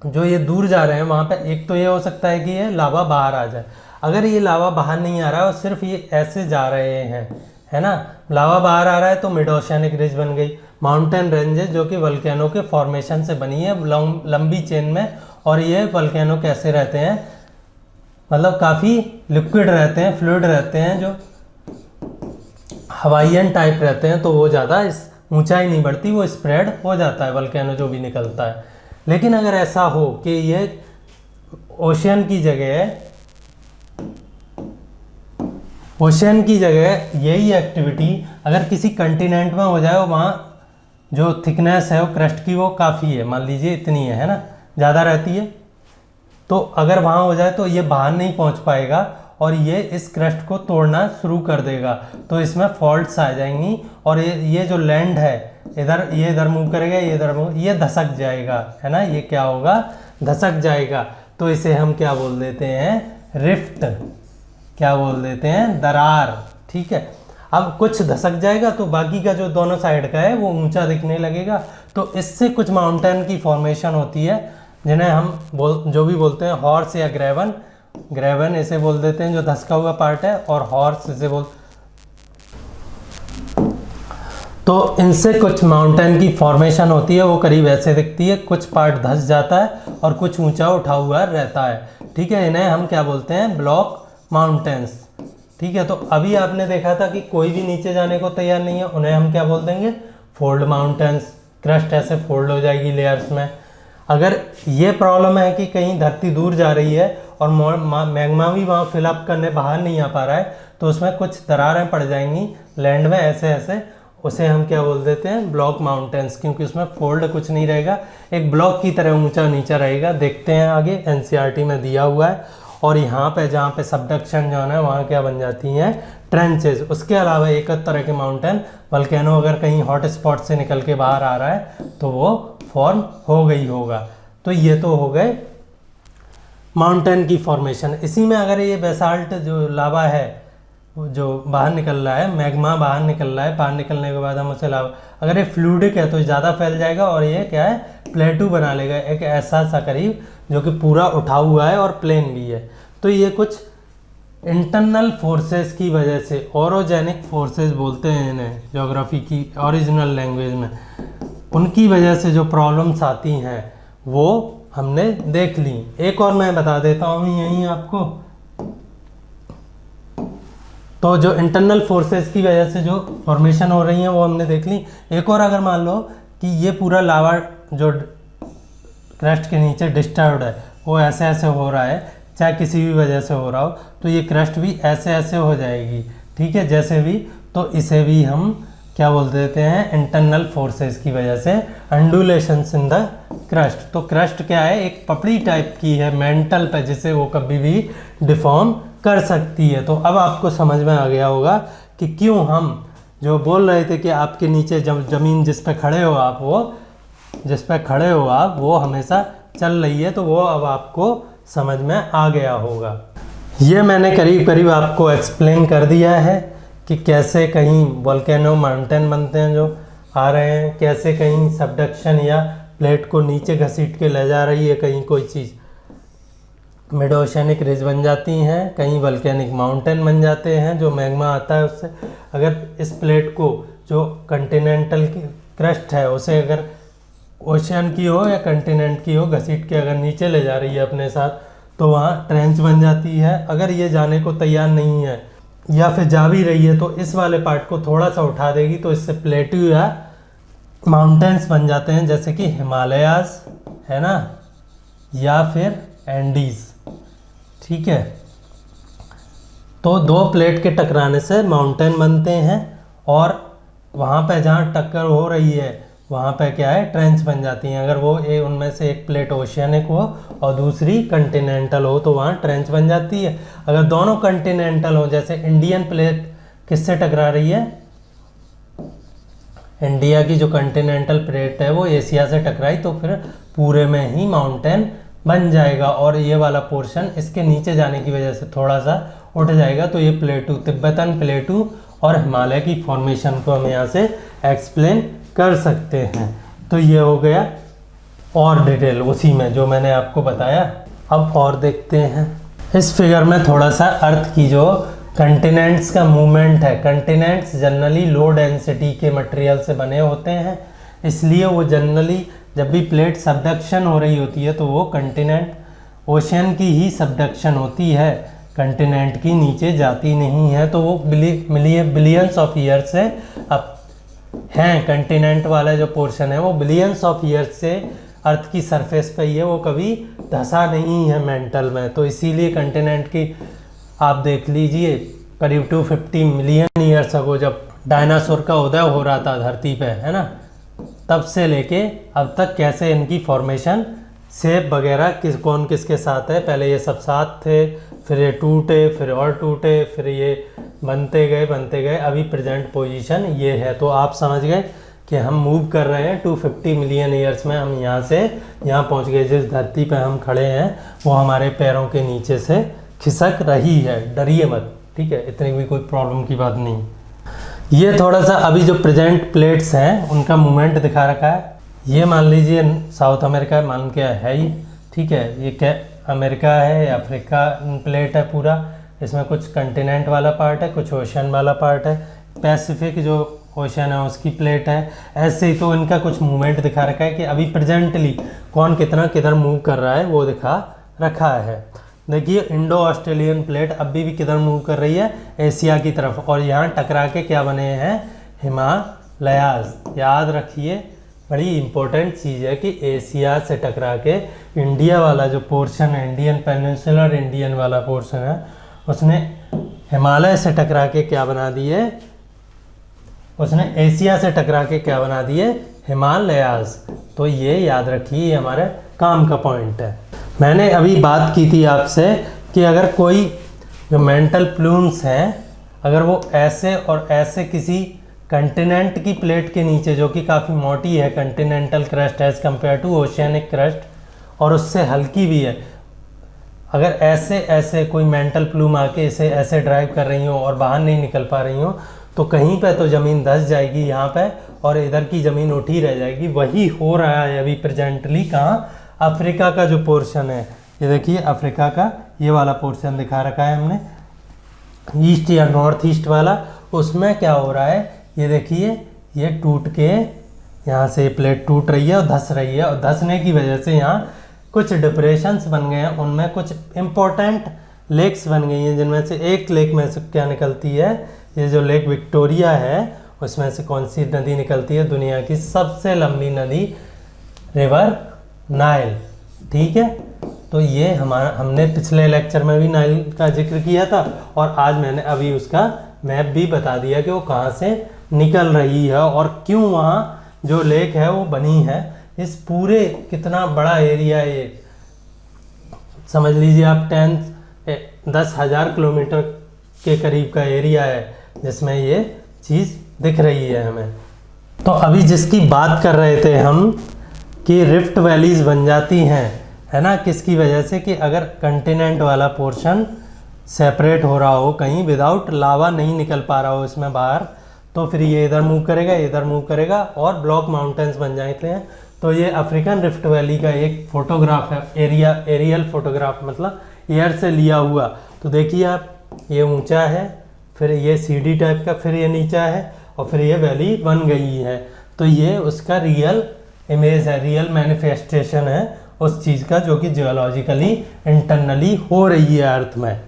जो ये दूर जा रहे हैं वहाँ पे एक तो ये हो सकता है कि ये लावा बाहर आ जाए। अगर ये लावा बाहर नहीं आ रहा है और सिर्फ ये ऐसे जा रहे हैं, है ना, लावा बाहर आ रहा है तो मिड ओशियनिक रिज बन गई। माउंटेन रेंजेस जो कि वल्केनो के फॉर्मेशन से बनी है लंबी चेन में, और ये वल्केनो कैसे रहते हैं, मतलब काफ़ी लिक्विड रहते हैं, फ्लूइड रहते हैं, जो हवाईयन टाइप रहते हैं, तो वो ज़्यादा इस ऊंचाई नहीं बढ़ती, वो स्प्रेड हो जाता है वल्केनो जो भी निकलता है। लेकिन अगर ऐसा हो कि ये ओशियन की जगह यही एक्टिविटी अगर किसी कंटिनेंट में हो जाए, वहाँ जो थिकनेस है वो क्रस्ट की वो काफ़ी है, मान लीजिए इतनी है ना, ज़्यादा रहती है, तो अगर वहाँ हो जाए तो ये बाहर नहीं पहुँच पाएगा और ये इस क्रस्ट को तोड़ना शुरू कर देगा, तो इसमें फॉल्ट्स आ जाएंगी और ये जो लैंड है ये इधर मूव करेगा, ये इधर मूव, ये धसक जाएगा, है ना, ये क्या होगा, धसक जाएगा। तो इसे हम क्या बोल देते हैं, रिफ्ट, क्या बोल देते हैं, दरार, ठीक है। अब कुछ धसक जाएगा तो बाकी का जो दोनों साइड का है वो ऊंचा दिखने लगेगा, तो इससे कुछ माउंटेन की फॉर्मेशन होती है जिन्हें हम जो भी बोलते हैं हॉर्स या ग्रेवन इसे बोल देते हैं, जो धसका हुआ पार्ट है, और हॉर्स इसे तो इनसे कुछ माउंटेन की फॉर्मेशन होती है, वो करीब ऐसे दिखती है, कुछ पार्ट धस जाता है और कुछ ऊंचा उठा हुआ रहता है, ठीक है। इन्हें हम क्या बोलते हैं, ब्लॉक माउंटेन्स, ठीक है। तो अभी आपने देखा था कि कोई भी नीचे जाने को तैयार नहीं है, उन्हें हम क्या बोल देंगे, फोल्ड माउंटेन्स। क्रस्ट ऐसे फोल्ड हो जाएगी लेयर्स में। अगर ये प्रॉब्लम है कि कहीं धरती दूर जा रही है और मैग्मा भी वहाँ फिलअप करने बाहर नहीं आ पा रहा है, तो उसमें कुछ दरारें पड़ जाएंगी लैंड में ऐसे ऐसे, उसे हम क्या बोल देते हैं, ब्लॉक माउंटेन्स, क्योंकि उसमें फोल्ड कुछ नहीं रहेगा, एक ब्लॉक की तरह ऊंचा नीचा रहेगा। देखते हैं आगे, NCERT में दिया हुआ है। और यहाँ पे जहाँ पे सबडक्शन जोन है वहाँ क्या बन जाती हैं, ट्रेंचेस। उसके अलावा एक तरह के माउंटेन वल्केनो अगर कहीं हॉट स्पॉट से निकल के बाहर आ रहा है तो वो फॉर्म हो गई होगा। तो ये तो हो गए माउंटेन की फॉर्मेशन। इसी में अगर ये बेसाल्ट जो लावा है जो बाहर निकल रहा है, मैग्मा बाहर निकल रहा है, बाहर निकलने के बाद हम उसे लावा, अगर ये फ्लूइडिक है तो ज़्यादा फैल जाएगा और ये क्या है, प्लेटू बना लेगा, एक ऐसा सा करीब जो कि पूरा उठा हुआ है और प्लेन भी है। तो ये कुछ इंटरनल फोर्सेस की वजह से, ओरोजेनिक फोर्सेस बोलते हैं इन्हें ज्योग्राफी की ओरिजिनल लैंग्वेज में, उनकी वजह से जो प्रॉब्लम्स आती हैं वो हमने देख ली। एक और मैं बता देता हूँ यहीं आपको, तो जो इंटरनल फोर्सेस की वजह से जो फॉर्मेशन हो रही हैं वो हमने देख ली। एक और अगर मान लो कि ये पूरा लावा जो क्रस्ट के नीचे डिस्टर्ब्ड है वो ऐसे ऐसे हो रहा है, चाहे किसी भी वजह से हो रहा हो, तो ये क्रस्ट भी ऐसे ऐसे हो जाएगी, ठीक है, जैसे भी। तो इसे भी हम क्या बोल देते हैं, इंटरनल फोर्सेस की वजह से अंडुलेशंस इन द क्रस्ट। तो क्रस्ट क्या है, एक पपड़ी टाइप की है मेंटल पे, जिसे वो कभी भी डिफॉर्म कर सकती है। तो अब आपको समझ में आ गया होगा कि क्यों हम जो बोल रहे थे कि आपके नीचे ज़मीन जिस पे खड़े हो आप, वो जिस पे खड़े हो आप वो हमेशा चल रही है, तो वो अब आपको समझ में आ गया होगा। ये मैंने करीब करीब आपको एक्सप्लेन कर दिया है कि कैसे कहीं वोल्केनो माउंटेन बनते हैं जो आ रहे हैं, कैसे कहीं सबडक्शन या प्लेट को नीचे घसीट के ले जा रही है कहीं कोई चीज़, मिड ओशनिक रिज बन जाती हैं, कहीं वोल्केनिक माउंटेन बन जाते हैं जो मैग्मा आता है उससे। अगर इस प्लेट को जो कंटिनेंटल की क्रस्ट है उसे अगर ओशियन की हो या कंटिनेंट की हो घसीट के अगर नीचे ले जा रही है अपने साथ, तो वहाँ ट्रेंच बन जाती है। अगर ये जाने को तैयार नहीं है या फिर जा भी रही है तो इस वाले पार्ट को थोड़ा सा उठा देगी, तो इससे प्लेटू या माउंटेन्स बन जाते हैं, जैसे कि हिमालयास है ना, या फिर एंडीज, ठीक है। तो दो प्लेट के टकराने से माउंटेन बनते हैं और वहाँ पे जहाँ टक्कर हो रही है वहाँ पे क्या है, ट्रेंच बन जाती हैं। अगर वो उनमें से एक प्लेट ओशियनिक हो और दूसरी कंटिनेंटल हो तो वहाँ ट्रेंच बन जाती है। अगर दोनों कंटिनेंटल हो, जैसे इंडियन प्लेट किससे टकरा रही है, इंडिया की जो कंटिनेंटल प्लेट है वो एशिया से टकराई, तो फिर पूरे में ही माउंटेन बन जाएगा और ये वाला पोर्शन इसके नीचे जाने की वजह से थोड़ा सा उठ जाएगा। तो ये प्लेटू, तिब्बतन प्लेटू और हिमालय की फॉर्मेशन को हम यहाँ से एक्सप्लेन कर सकते हैं। तो ये हो गया और डिटेल उसी में जो मैंने आपको बताया। अब और देखते हैं इस फिगर में थोड़ा सा अर्थ की जो कंटिनेंट्स का मूवमेंट है। कंटिनेंट्स जनरली लो डेंसिटी के मटेरियल से बने होते हैं, इसलिए वो जनरली जब भी प्लेट सबडक्शन हो रही होती है तो वो कंटिनेंट ओशियन की ही सबडक्शन होती है, कंटिनेंट की नीचे जाती नहीं है। तो वो बिलियंस ऑफ ईयर से अब हैं, कंटिनेंट वाला जो पोर्शन है वो बिलियंस ऑफ ईयर्स से अर्थ की सरफेस पे ही है, वो कभी धंसा नहीं है मेंटल में। तो इसीलिए कंटिनेंट की आप देख लीजिए करीब 250 मिलियन ईयर्स अगो जब डायनासोर का उदय हो रहा था धरती पे, है ना, तब से लेके अब तक कैसे इनकी फॉर्मेशन, शेप वगैरह कौन किसके साथ है, पहले ये सब साथ थे, फिर ये टूटे, फिर और टूटे, फिर ये बनते गए, अभी प्रेजेंट पोजीशन ये है। तो आप समझ गए कि हम मूव कर रहे हैं 250 मिलियन ईयर्स में, हम यहाँ से यहाँ पहुँच गए। जिस धरती पे हम खड़े हैं वो हमारे पैरों के नीचे से खिसक रही है, डरिए मत, ठीक है, इतनी भी कोई प्रॉब्लम की बात नहीं। ये थोड़ा सा अभी जो प्रेजेंट प्लेट्स हैं उनका मूवमेंट दिखा रखा है। ये मान लीजिए साउथ अमेरिका मान के है ही, ठीक है, ये क्या अमेरिका है, अफ्रीका प्लेट है पूरा, इसमें कुछ कंटिनेंट वाला पार्ट है, कुछ ओशन वाला पार्ट है, पैसिफिक जो ओशन है उसकी प्लेट है। ऐसे ही तो इनका कुछ मूवमेंट दिखा रखा है कि अभी प्रेजेंटली कौन कितना किधर मूव कर रहा है वो दिखा रखा है। देखिए इंडो ऑस्ट्रेलियन प्लेट अभी भी किधर मूव कर रही है, एशिया की तरफ, और यहाँ टकरा के क्या बने हैं, हिमालयास। याद रखिए बड़ी इंपॉर्टेंट चीज़ है कि एशिया से टकरा के इंडिया वाला जो पोर्शन है, इंडियन पेनिनसुलर इंडियन वाला पोर्शन है, उसने हिमालय से टकरा के क्या बना दिए, उसने एशिया से टकरा के क्या बना दिए, हिमालयास। तो ये याद रखिए, हमारे काम का पॉइंट है। मैंने अभी बात की थी आपसे कि अगर कोई जो मेंटल प्लूम्स हैं अगर वो ऐसे और ऐसे किसी कंटिनेंट की प्लेट के नीचे, जो कि काफ़ी मोटी है continental crust as compare to oceanic crust, और उससे हल्की भी है, अगर ऐसे ऐसे कोई मेंटल प्लूम आके इसे ऐसे ड्राइव कर रही हो और बाहर नहीं निकल पा रही हो, तो कहीं पे तो ज़मीन धंस जाएगी यहाँ पे, और इधर की ज़मीन उठी रह जाएगी। वही हो रहा है अभी प्रेजेंटली कहाँ, अफ्रीका का जो पोर्शन है, ये देखिए अफ्रीका का ये वाला पोर्शन दिखा रखा है हमने, ईस्ट या नॉर्थ ईस्ट वाला, उसमें क्या हो रहा है, ये देखिए ये टूट के यहाँ से प्लेट टूट रही है और धंस रही है, और धंसने की वजह से यहाँ कुछ डिप्रेशंस बन गए हैं, उनमें कुछ इम्पोर्टेंट लेक्स बन गई हैं, जिनमें से एक लेक में से क्या निकलती है, ये जो लेक विक्टोरिया है उसमें से कौन सी नदी निकलती है, दुनिया की सबसे लंबी नदी रिवर नाइल। ठीक है, तो ये हमने पिछले लेक्चर में भी नाइल का जिक्र किया था, और आज मैंने अभी उसका मैप भी बता दिया कि वो कहाँ से निकल रही है और क्यों वहाँ जो लेक है वो बनी है। इस पूरे कितना बड़ा एरिया है ये, समझ लीजिए आप 10,000 किलोमीटर के करीब का एरिया है जिसमें ये चीज़ दिख रही है हमें। तो अभी जिसकी बात कर रहे थे हम कि रिफ्ट वैलीज बन जाती हैं, है ना, किसकी वजह से, कि अगर कंटिनेंट वाला पोर्शन सेपरेट हो रहा हो कहीं, विदाउट लावा नहीं निकल पा रहा हो इसमें बाहर, तो फिर ये इधर मूव करेगा, इधर मूव करेगा और ब्लॉक माउंटेन्स बन जाते हैं। तो ये अफ्रीकन रिफ्ट वैली का एक फोटोग्राफ है, एरियल फोटोग्राफ, मतलब एयर से लिया हुआ। तो देखिए आप, ये ऊंचा है, फिर ये सीढ़ी टाइप का, फिर ये नीचा है, और फिर ये वैली बन गई है। तो ये उसका रियल इमेज है, रियल मैनिफेस्टेशन है उस चीज़ का, जो कि जियोलॉजिकली इंटरनली हो रही है अर्थ में।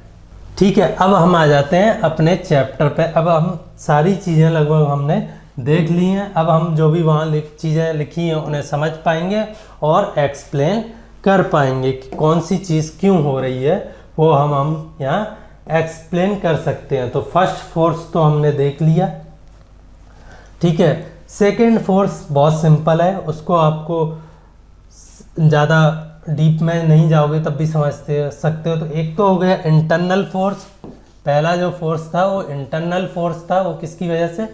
ठीक है, अब हम आ जाते हैं अपने चैप्टर पे। अब हम सारी चीज़ें लगभग हमने देख ली हैं, अब हम जो भी वहाँ चीज़ें लिखी हैं उन्हें समझ पाएंगे और एक्सप्लेन कर पाएंगे कि कौन सी चीज़ क्यों हो रही है, वो हम यहाँ एक्सप्लेन कर सकते हैं। तो फर्स्ट फोर्स तो हमने देख लिया, ठीक है। सेकेंड फोर्स बहुत सिंपल है, उसको आपको ज़्यादा डीप में नहीं जाओगे तब भी समझ सकते हो। तो एक तो हो गया इंटरनल फोर्स, पहला जो फोर्स था वो इंटरनल फोर्स था। वो किसकी वजह से,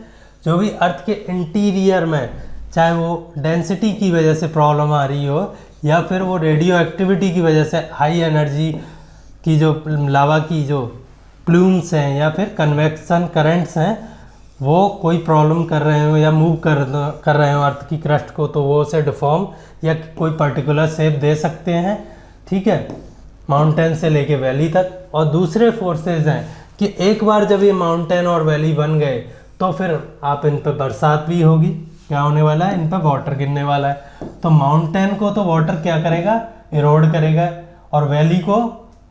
जो भी अर्थ के इंटीरियर में, चाहे वो डेंसिटी की वजह से प्रॉब्लम आ रही हो या फिर वो रेडियो एक्टिविटी की वजह से, हाई एनर्जी की जो लावा की जो प्लूम्स हैं या फिर कन्वेक्शन करंट्स हैं, वो कोई प्रॉब्लम कर रहे हो या मूव कर रहे हो अर्थ की क्रस्ट को, तो वो उसे डिफॉर्म या कोई पर्टिकुलर शेप दे सकते हैं। ठीक है, माउंटेन से लेके वैली तक। और दूसरे फोर्सेस हैं कि एक बार जब ये माउंटेन और वैली बन गए तो फिर आप इन पर बरसात भी होगी, क्या होने वाला है, इन पर वाटर गिरने वाला है। तो माउंटेन को तो वाटर क्या करेगा, इरोड करेगा, और वैली को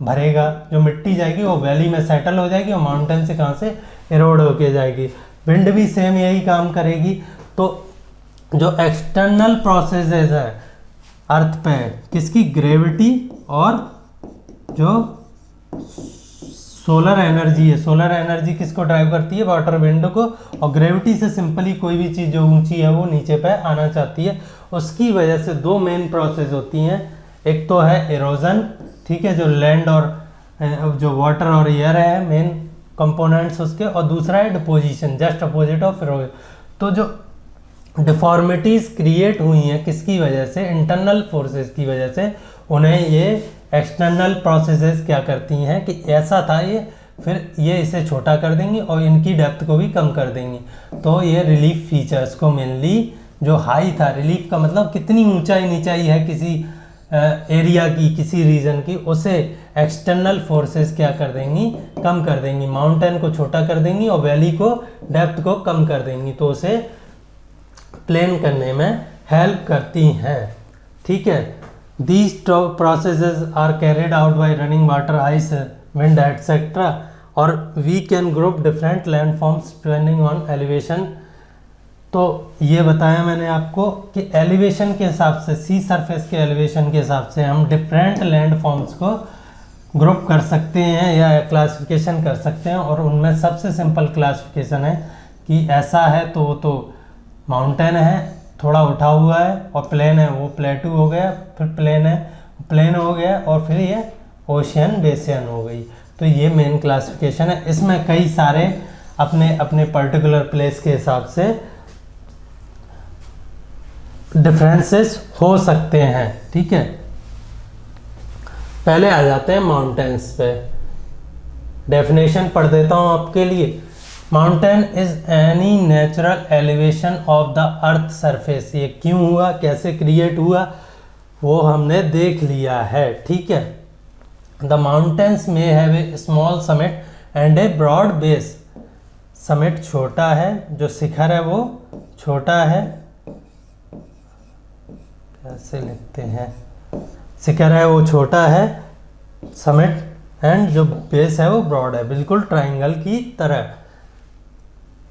भरेगा। जो मिट्टी जाएगी वो वैली में सेटल हो जाएगी और माउंटेन से कहाँ से इरोड होके जाएगी। विंड भी सेम यही काम करेगी। तो जो एक्सटर्नल प्रोसेसेस है अर्थ पे, किसकी, ग्रेविटी और जो सोलर एनर्जी है, सोलर एनर्जी किसको ड्राइव करती है, वाटर विंड को, और ग्रेविटी से सिंपली कोई भी चीज़ जो ऊंची है वो नीचे पे आना चाहती है। उसकी वजह से दो मेन प्रोसेस होती हैं, एक तो है इरोजन, ठीक है, जो लैंड और जो वाटर और एयर है मेन कंपोनेंट्स उसके, और दूसरा है deposition, just opposite of erosion. तो जो डिफॉर्मिटीज़ क्रिएट हुई हैं किसकी वजह से, इंटरनल फोर्सेस की वजह से, उन्हें ये एक्सटर्नल प्रोसेसेस क्या करती हैं कि ऐसा था ये, फिर ये इसे छोटा कर देंगी और इनकी डेप्थ को भी कम कर देंगी। तो ये रिलीफ फीचर्स को मेनली, जो हाई था, रिलीफ का मतलब कितनी ऊंचाई नीचाई है किसी एरिया की, किसी रीजन की, उसे एक्सटर्नल फोर्सेस क्या कर देंगी, कम कर देंगी। माउंटेन को छोटा कर देंगी और वैली को, डेप्थ को कम कर देंगी, तो उसे प्लेन करने में हेल्प करती हैं। ठीक है, these processes are carried out by running water, ice, wind, etc. और we can group different landforms depending on elevation। तो ये बताया मैंने आपको कि एलिवेशन के हिसाब से, सी सरफेस के एलिवेशन के हिसाब से हम डिफरेंट लैंड फॉर्म्स को ग्रुप कर सकते हैं या क्लासिफिकेशन कर सकते हैं। और उनमें सबसे सिंपल क्लासिफिकेशन है कि ऐसा है तो वो तो माउंटेन है, थोड़ा उठा हुआ है, और प्लेन है वो प्लेटू हो गया, फिर प्लेन है प्लेन हो गया, और फिर ये ओशियन बेसिन हो गई। तो ये मेन क्लासिफिकेशन है। इसमें कई सारे अपने अपने पर्टिकुलर प्लेस के हिसाब से डिफरेंसेस हो सकते हैं, ठीक है। पहले आ जाते हैं माउंटेन्स पे। डेफिनेशन पढ़ देता हूँ आपके लिए। Mountain is any natural elevation of the earth surface. ये क्यों हुआ, कैसे क्रिएट हुआ, वो हमने देख लिया है, ठीक है। The mountains may have a small summit and a broad base. Summit छोटा है, जो शिखर है वो छोटा है, कैसे लिखते हैं, शिखर है वो छोटा है, समिट, एंड जो बेस है वो ब्रॉड है, बिल्कुल ट्राइंगल की तरह।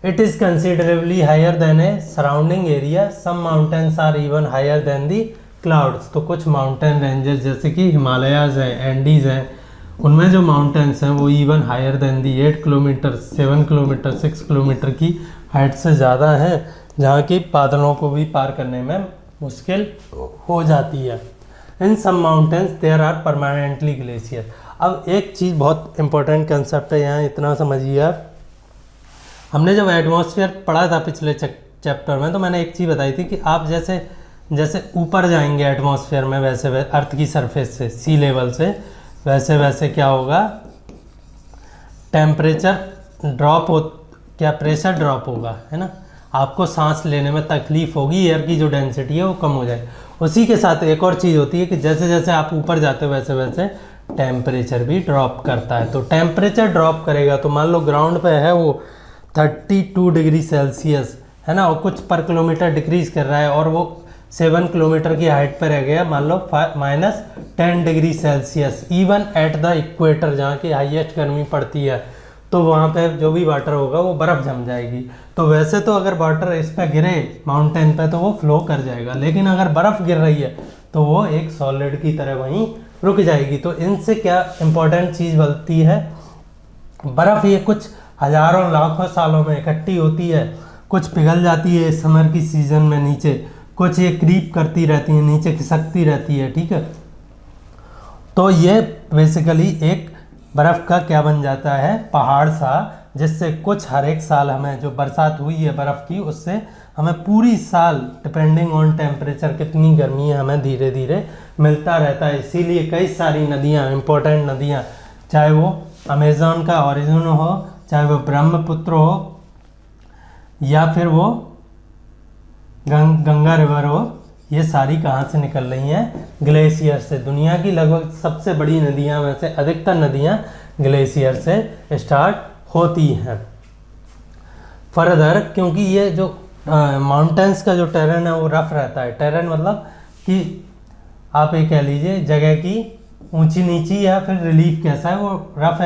It is considerably higher than a surrounding area. Some mountains are even higher than the clouds. तो कुछ माउंटेन रेंजेस जैसे कि हिमालयाज हैं, एंडीज हैं, उनमें जो माउंटेन्स हैं वो इवन हायर देन दी 8 किलोमीटर, 7 किलोमीटर, 6 किलोमीटर की हाइट से ज़्यादा है, जहाँ की बादलों को भी पार करने में मुश्किल हो जाती है। In some mountains there are permanently glacier. अब एक चीज़ बहुत इंपॉर्टेंट कंसेप्ट है यहाँ, इतना समझिए आप। हमने जब एटमॉस्फेयर पढ़ा था पिछले चैप्टर में, तो मैंने एक चीज़ बताई थी कि आप जैसे जैसे ऊपर जाएंगे एटमॉस्फेयर में, वैसे अर्थ की सरफेस से, सी लेवल से, वैसे वैसे क्या होगा, टेम्परेचर ड्रॉप हो, क्या प्रेशर ड्रॉप होगा, है ना। आपको सांस लेने में तकलीफ होगी, एयर की जो डेंसिटी है वो कम हो जाएगी। उसी के साथ एक और चीज़ होती है कि जैसे जैसे आप ऊपर जाते हो वैसे वैसे टेम्परेचर भी ड्रॉप करता है। तो टेम्परेचर ड्रॉप करेगा तो मान लो ग्राउंड पे है वो 32 डिग्री सेल्सियस, है ना, और कुछ पर किलोमीटर डिक्रीज कर रहा है और वो 7 किलोमीटर की हाइट पर रह गया, मान लो -10 degree Celsius, even at the equator, जहाँ की हाईएस्ट गर्मी पड़ती है, तो वहाँ पे जो भी वाटर होगा वो बर्फ़ जम जाएगी। तो वैसे तो अगर वाटर इस पर गिरे माउंटेन पे तो वो फ्लो कर जाएगा, लेकिन अगर बर्फ़ गिर रही है तो वो एक सॉलिड की तरह वहीं रुक जाएगी। तो इनसे क्या इम्पोर्टेंट चीज़ बनती है, बर्फ़ ये कुछ हज़ारों लाखों सालों में इकट्ठी होती है, कुछ पिघल जाती है समर की सीज़न में नीचे, कुछ ये क्रीप करती रहती है नीचे, खिसकती रहती है, ठीक है। तो ये बेसिकली एक बर्फ़ का क्या बन जाता है, पहाड़ सा, जिससे कुछ हर एक साल हमें जो बरसात हुई है बर्फ़ की, उससे हमें पूरी साल डिपेंडिंग ऑन टेम्परेचर कितनी गर्मी है हमें धीरे धीरे मिलता रहता है। इसीलिए कई सारी नदियाँ, इम्पोर्टेंट नदियाँ, चाहे वो अमेज़न का ओरिजिन हो, चाहे वो ब्रह्मपुत्र हो, या फिर वो गंगा रिवर हो, ये सारी कहाँ से निकल रही हैं, ग्लेशियर से। दुनिया की लगभग सबसे बड़ी नदियाँ में से अधिकतर नदियाँ ग्लेशियर से स्टार्ट होती हैं। फर्दर, क्योंकि ये जो माउंटेन्स का जो टेरेन है वो रफ रहता है, टेरेन मतलब कि आप ये कह लीजिए जगह की ऊंची नीची या फिर रिलीफ कैसा है, वो रफ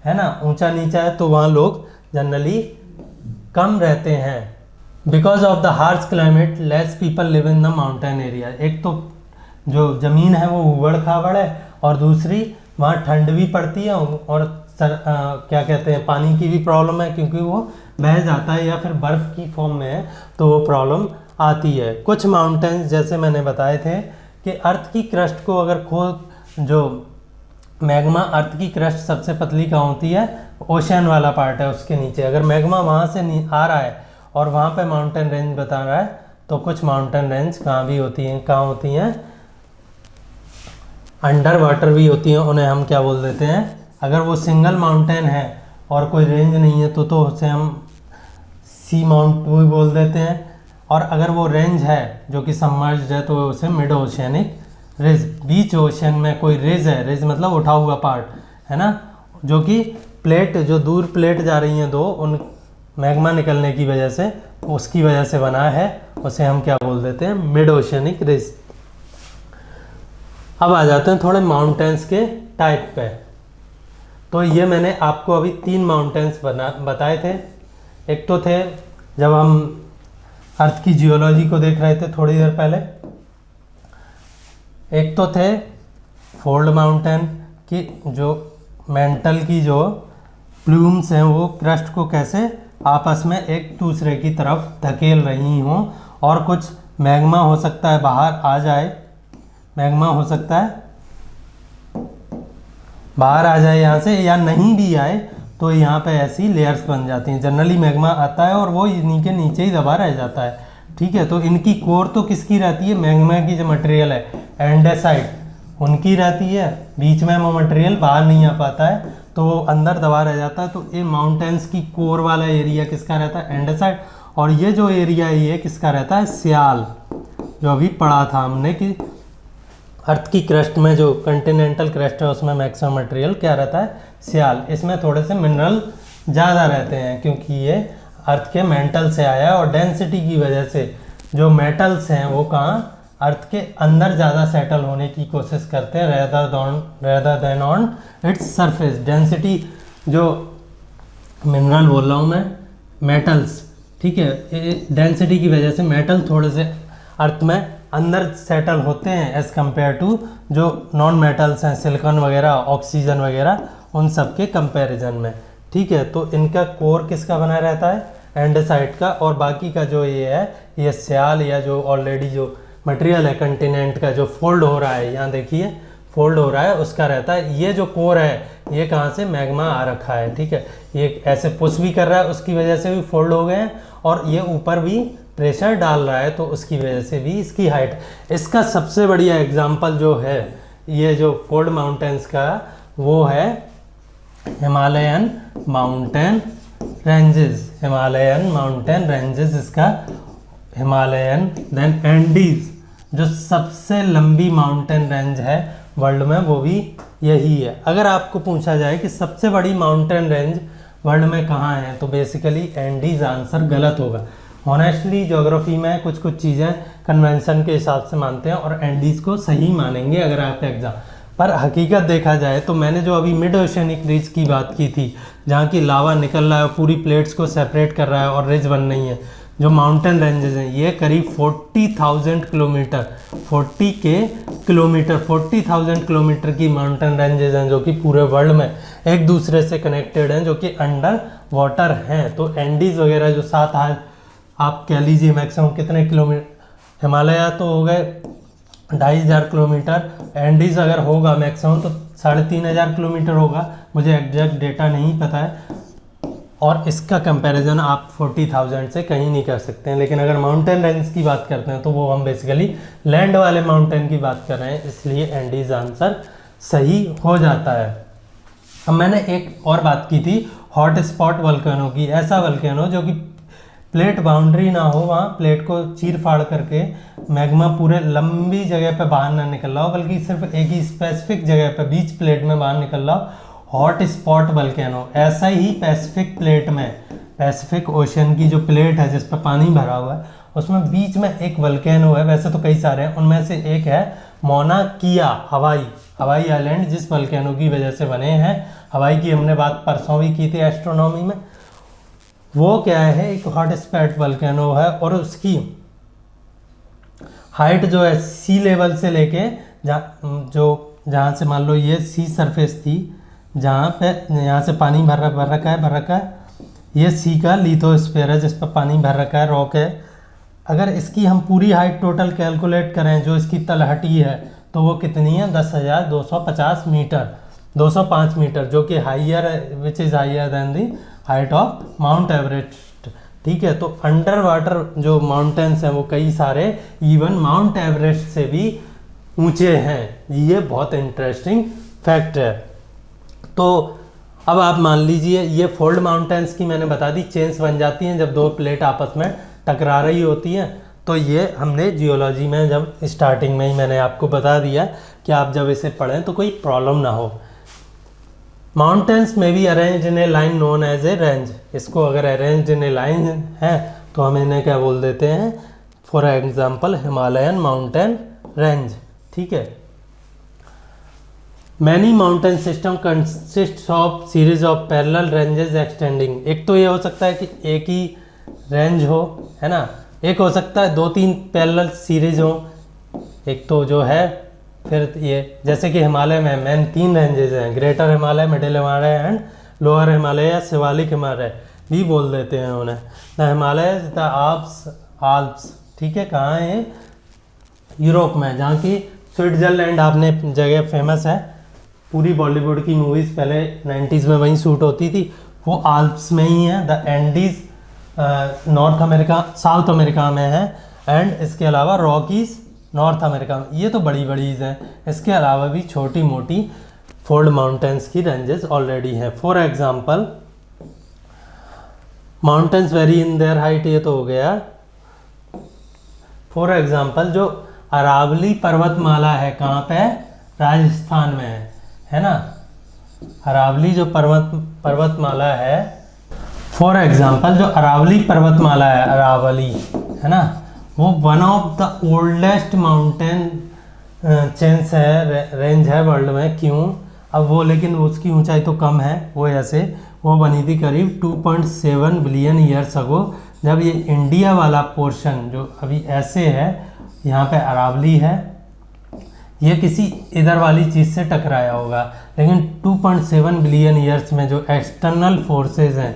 है ना, ऊंचा नीचा है, तो वहाँ लोग जनरली कम रहते हैं। Because of the harsh climate less people live in the mountain area. एक तो जो ज़मीन है वो उबड़ खाबड़ है, और दूसरी वहाँ ठंड भी पड़ती है, और क्या कहते हैं, पानी की भी प्रॉब्लम है, क्योंकि वो बह जाता है या फिर बर्फ़ की फॉर्म में है, तो वो प्रॉब्लम आती है। कुछ माउंटेन्स जैसे मैंने बताए थे कि अर्थ की क्रस्ट को अगर जो मैग्मा, अर्थ की क्रस्ट सबसे पतली कहाँ होती है, ओशन वाला पार्ट है उसके नीचे, अगर मैग्मा वहाँ से आ रहा है और वहाँ पे माउंटेन रेंज बता रहा है, तो कुछ माउंटेन रेंज कहाँ भी होती हैं, कहाँ होती हैं, अंडर वाटर भी होती हैं। उन्हें हम क्या बोल देते हैं, अगर वो सिंगल माउंटेन है और कोई रेंज नहीं है तो उसे हम सी माउंट भी बोल देते हैं, और अगर वो रेंज है जो कि सबमर्ज्ड है तो उसे मिड ओशियनिक रिज। बीच ओशन में कोई रिज है, रिज मतलब उठा हुआ पार्ट, है ना, जो कि प्लेट, जो दूर प्लेट जा रही हैं दो, उन मैग्मा निकलने की वजह से, उसकी वजह से बना है, उसे हम क्या बोल देते हैं, मिड ओशियनिक रिज। अब आ जाते हैं थोड़े माउंटेन्स के टाइप पे। तो ये मैंने आपको अभी 3 माउंटेन्स बताए थे। एक तो थे जब हम अर्थ की जियोलॉजी को देख रहे थे थोड़ी देर पहले, एक तो थे फोल्ड माउंटेन की, जो मेंटल की जो प्लूम्स हैं वो क्रस्ट को कैसे आपस में एक दूसरे की तरफ धकेल रही हों, और कुछ मैग्मा हो सकता है बाहर आ जाए, मैग्मा हो सकता है बाहर आ जाए यहाँ से, या नहीं भी आए तो यहाँ पे ऐसी लेयर्स बन जाती हैं। जनरली मैग्मा आता है और वो इन्हीं के नीचे ही दबा रह जाता है, ठीक है। तो इनकी कोर तो किसकी रहती है, मैग्मा की जो मटेरियल है एंडेसाइट उनकी रहती है, बीच में वो मटेरियल बाहर नहीं आ पाता है तो वो अंदर दबा रह जाता है। तो ये माउंटेन्स की कोर वाला एरिया किसका रहता है, एंडेसाइट। और ये जो एरिया है ये किसका रहता है, सियाल, जो अभी पढ़ा था हमने कि अर्थ की क्रस्ट में जो कंटिनेंटल क्रस्ट है उसमें मैक्सिमम मटेरियल क्या रहता है, सियाल। इसमें थोड़े से मिनरल ज़्यादा रहते हैं क्योंकि ये अर्थ के मेंटल से आया है और डेंसिटी की वजह से जो मेटल्स हैं वो कहाँ अर्थ के अंदर ज़्यादा सेटल होने की कोशिश करते हैं rather than on its surface. Density जो मिनरल बोल रहा हूँ मैं, मेटल्स, ठीक है, डेंसिटी की वजह से मेटल थोड़े से अर्थ में अंदर सेटल होते हैं एज़ कम्पेयर टू जो नॉन मेटल्स हैं, सिलिकॉन वगैरह, ऑक्सीजन वगैरह, उन सब के कंपैरिजन में, ठीक है। तो इनका कोर किसका बना रहता है, एंडेसाइट का, और बाकी का जो ये है ये सियाल या जो ऑलरेडी जो मटेरियल है कंटिनेंट का जो फोल्ड हो रहा है, यहाँ देखिए फोल्ड हो रहा है, उसका रहता है। ये जो कोर है ये कहाँ से, मैग्मा आ रखा है, ठीक है। ये ऐसे पुश भी कर रहा है उसकी वजह से भी फोल्ड हो गए हैं और ये ऊपर भी प्रेशर डाल रहा है तो उसकी वजह से भी इसकी हाइट। इसका सबसे बढ़िया एग्जाम्पल जो है ये जो फोल्ड माउंटेन्स का वो है Himalayan mountain ranges, Himalayan mountain ranges इसका हिमालयन। देन एंडीज जो सबसे लंबी माउंटेन रेंज है वर्ल्ड में वो भी यही है। अगर आपको पूछा जाए कि सबसे बड़ी माउंटेन रेंज वर्ल्ड में कहाँ है तो बेसिकली एंडीज आंसर गलत होगा। ऑनेस्टली ज्योग्राफी में कुछ कुछ चीज़ें कन्वेंशन के हिसाब से मानते हैं और एंडीज़ को सही मानेंगे अगर आप एग्जाम, पर हकीकत देखा जाए तो मैंने जो अभी मिड ओशियनिक रिज की बात की थी जहाँ की लावा निकल रहा है और पूरी प्लेट्स को सेपरेट कर रहा है और रिज बन रही है, जो माउंटेन रेंजेस हैं ये करीब 40,000 किलोमीटर 40,000 किलोमीटर की माउंटेन रेंजेस हैं जो कि पूरे वर्ल्ड में एक दूसरे से कनेक्टेड हैं, जो कि अंडर वाटर हैं। तो एंडीज वगैरह जो सात आप कह लीजिए मैक्सिमम कितने किलोमीटर, हिमालय तो हो गए 2,500 किलोमीटर, एंडीज अगर होगा मैक्सिमम तो 3,500 किलोमीटर होगा, मुझे एग्जैक्ट डेटा नहीं पता है। और इसका कंपैरिजन आप 40,000 से कहीं नहीं कर सकते हैं। लेकिन अगर माउंटेन रेंज की बात करते हैं तो वो हम बेसिकली लैंड वाले माउंटेन की बात कर रहे हैं, इसलिए एंडीज आंसर सही हो जाता है। अब मैंने एक और बात की थी हॉट स्पॉट वल्केनो की, ऐसा वल्केनो जो कि प्लेट बाउंड्री ना हो, वहाँ प्लेट को चीर फाड़ करके मैग्मा पूरे लंबी जगह पे बाहर ना निकल रहा हो बल्कि सिर्फ एक ही स्पेसिफिक जगह पे बीच प्लेट में बाहर निकल रहा हो, हॉट स्पॉट वल्केनो। ऐसा ही पैसिफिक प्लेट में, पैसिफिक ओशन की जो प्लेट है जिस पर पानी भरा हुआ है उसमें बीच में एक वल्केनो है, वैसे तो कई सारे हैं, उनमें से एक है मौना किया, हवाई आइलैंड जिस वल्केनो की वजह से बने हैं। हवाई की हमने बात परसों भी की थी एस्ट्रोनॉमी में। वो क्या है, एक हॉट स्पॉट वल्केनो है और उसकी हाइट जो है सी लेवल से लेके जहाँ से मान लो ये सी सरफेस थी, जहाँ पे यहाँ से पानी भर रखा है, ये सी का लिथोस्फीयर है जिस पर पानी भर रखा है, रॉक है। अगर इसकी हम पूरी हाइट टोटल कैलकुलेट करें जो इसकी तलहटी है तो वो कितनी है, 10,250 मीटर, 205 मीटर, जो कि higher which is higher than the height of Mount Everest, ठीक है। तो अंडर वाटर जो माउंटेन्स हैं वो कई सारे इवन माउंट एवरेस्ट से भी ऊंचे हैं। ये बहुत इंटरेस्टिंग फैक्ट है। तो अब आप मान लीजिए ये फोल्ड माउंटेन्स की मैंने बता दी, चेन्स बन जाती हैं जब दो प्लेट आपस में टकरा रही होती हैं। तो ये हमने जियोलॉजी में जब स्टार्टिंग में ही मैंने आपको बता दिया कि आप जब इसे पढ़ें तो कोई प्रॉब्लम ना हो। माउंटेन्स में भी arrange in a line known as a range, इसको अगर अरेंज इन ए लाइन है तो हम इन्हें क्या बोल देते हैं, for example Himalayan mountain range, ठीक है। Many mountain system consist of series of parallel ranges extending. एक तो ये हो सकता है कि एक ही रेंज हो, है ना, एक हो सकता है 2-3 पैरेलल सीरीज हो, एक तो जो है फिर ये जैसे कि हिमालय में मेन 3 रेंजेस हैं, greater Himalaya, middle Himalaya and lower Himalaya या शिवालिक हिमालय भी बोल देते हैं उन्हें। द हिमालय द आल्प्स, ठीक है, कहाँ है, यूरोप में, जहाँ की स्विट्जरलैंड आपने जगह फेमस है, पूरी बॉलीवुड की मूवीज़ पहले 90s में वहीं शूट होती थी, वो आल्प्स में ही है। The Andes north America, south America में है। एंड इसके अलावा रॉकीज नॉर्थ अमेरिका में। ये तो बड़ी बड़ी हैं। इसके अलावा भी छोटी मोटी फोल्ड माउंटेन्स की रेंजेस ऑलरेडी हैं। For example mountains very in their height, ये तो हो गया। फॉर एग्जांपल जो अरावली पर्वतमाला है कहाँ पे है? राजस्थान में है ना। अरावली जो पर्वतमाला है, फॉर एग्जांपल जो अरावली पर्वतमाला है, अरावली है ना, वो one of the oldest mountain chains है, रेंज है वर्ल्ड में। क्यों? अब वो, लेकिन उसकी ऊंचाई तो कम है। वो ऐसे वो बनी थी करीब 2.7 बिलियन ईयर्स अगो, जब ये इंडिया वाला पोर्शन जो अभी ऐसे है, यहाँ पे अरावली है, ये किसी इधर वाली चीज़ से टकराया होगा। लेकिन 2.7 बिलियन ईयर्स में जो एक्सटर्नल फोर्सेस हैं,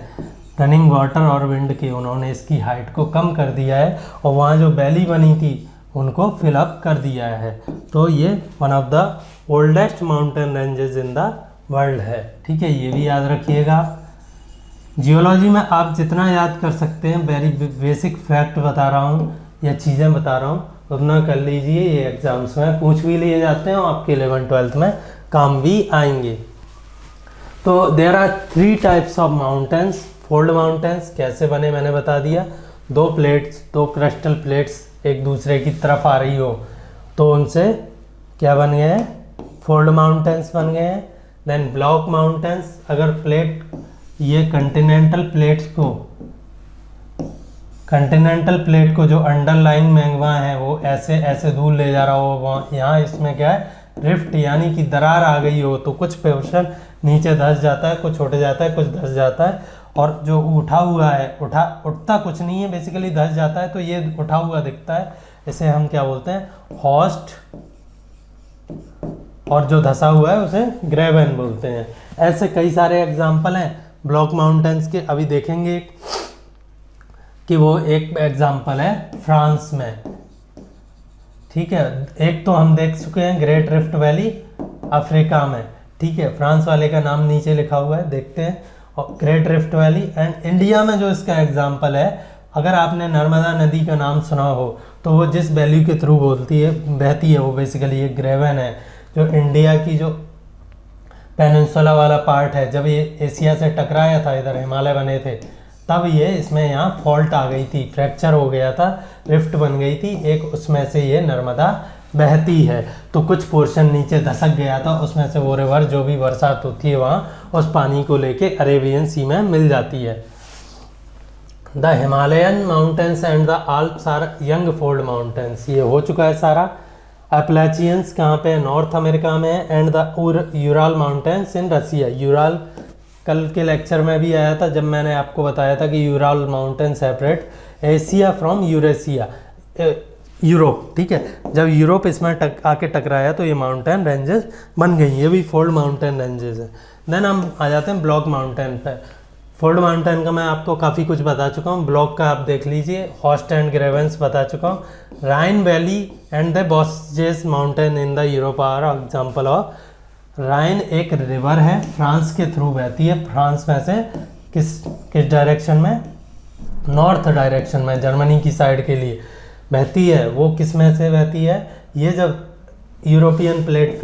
रनिंग वाटर और विंड के, उन्होंने इसकी हाइट को कम कर दिया है और वहाँ जो वैली बनी थी उनको फिल अप कर दिया है। तो ये one of the oldest mountain ranges in the world है। ठीक है, ये भी याद रखिएगा। जियोलॉजी में आप जितना याद कर सकते हैं, वेरी बेसिक फैक्ट बता रहा हूँ या चीज़ें बता रहा हूँ, उतना कर लीजिए। ये एग्जाम्स में पूछ भी लिए जाते हैं और आपके 11th-12th में काम भी आएंगे। तो there are 3 types of mountains. Fold mountains कैसे बने मैंने बता दिया। 2 प्लेट्स, 2 क्रिस्टल प्लेट्स एक दूसरे की तरफ आ रही हो तो उनसे क्या बन गए हैं? फोल्ड माउंटेन्स बन गए हैं। देन ब्लॉक माउंटेन्स, अगर प्लेट, ये कंटिनेंटल प्लेट को जो अंडरलाइन मैग्मा है वो ऐसे ऐसे दूर ले जा रहा हो, वहाँ यहाँ इसमें क्या है? रिफ्ट, यानी कि दरार आ गई हो तो कुछ पोर्शन नीचे धंस जाता है, कुछ उठ जाता है, कुछ धंस जाता है। और जो उठा हुआ है, उठता कुछ नहीं है, बेसिकली धंस जाता है, तो ये उठा हुआ दिखता है। इसे हम क्या बोलते हैं? होस्ट। और जो धंसा हुआ है उसे ग्रेवन बोलते हैं। ऐसे कई सारे एग्जाम्पल हैं ब्लॉक माउंटेन्स के, अभी देखेंगे कि वो एक एग्जाम्पल है फ्रांस में। ठीक है, एक तो हम देख चुके हैं ग्रेट रिफ्ट वैली अफ्रीका में। ठीक है, फ्रांस वाले का नाम नीचे लिखा हुआ है, देखते हैं। और great rift valley and India में जो इसका एग्जाम्पल है, अगर आपने नर्मदा नदी का नाम सुना हो तो वो जिस वैली के थ्रू बहती है वो बेसिकली ये ग्रेवन है। जो इंडिया की जो पेनिनसुला वाला पार्ट है, जब ये एशिया से टकराया था, इधर हिमालय बने थे, तब ये इसमें यहाँ फॉल्ट आ गई थी, फ्रैक्चर हो गया था, रिफ्ट बन गई थी एक, उसमें से ये नर्मदा बहती है। तो कुछ पोर्शन नीचे धसक गया था, उसमें से वो रिवर जो भी बरसात होती है वहाँ उस पानी को लेके अरेबियन सी में मिल जाती है। The Himalayan mountains and the Alps are young fold mountains, ये हो चुका है सारा। अपलाचियंस कहाँ पे? नॉर्थ अमेरिका में। And the Ural mountains in Russia. Ural कल के लेक्चर में भी आया था, जब मैंने आपको बताया था कि Ural mountain separate Asia from Eurasia, Europe. ठीक है, जब यूरोप इसमें आके टकराया तो ये माउंटेन रेंजेस बन गई। ये भी फोल्ड माउंटेन रेंजेस है। देन हम आ जाते हैं ब्लॉक माउंटेन पे। फोल्ड माउंटेन का मैं आपको काफ़ी कुछ बता चुका हूँ, ब्लॉक का आप देख लीजिए। हॉस्ट एंड ग्रेवेंस बता चुका हूँ। Rhine valley and the Vosges mountain in the Europe are example of. Rhine एक रिवर है, फ्रांस के थ्रू बहती है। फ्रांस में से किस डायरेक्शन में? नॉर्थ डायरेक्शन में, जर्मनी की साइड के लिए बहती है। वो किस में से बहती है? ये जब यूरोपियन प्लेट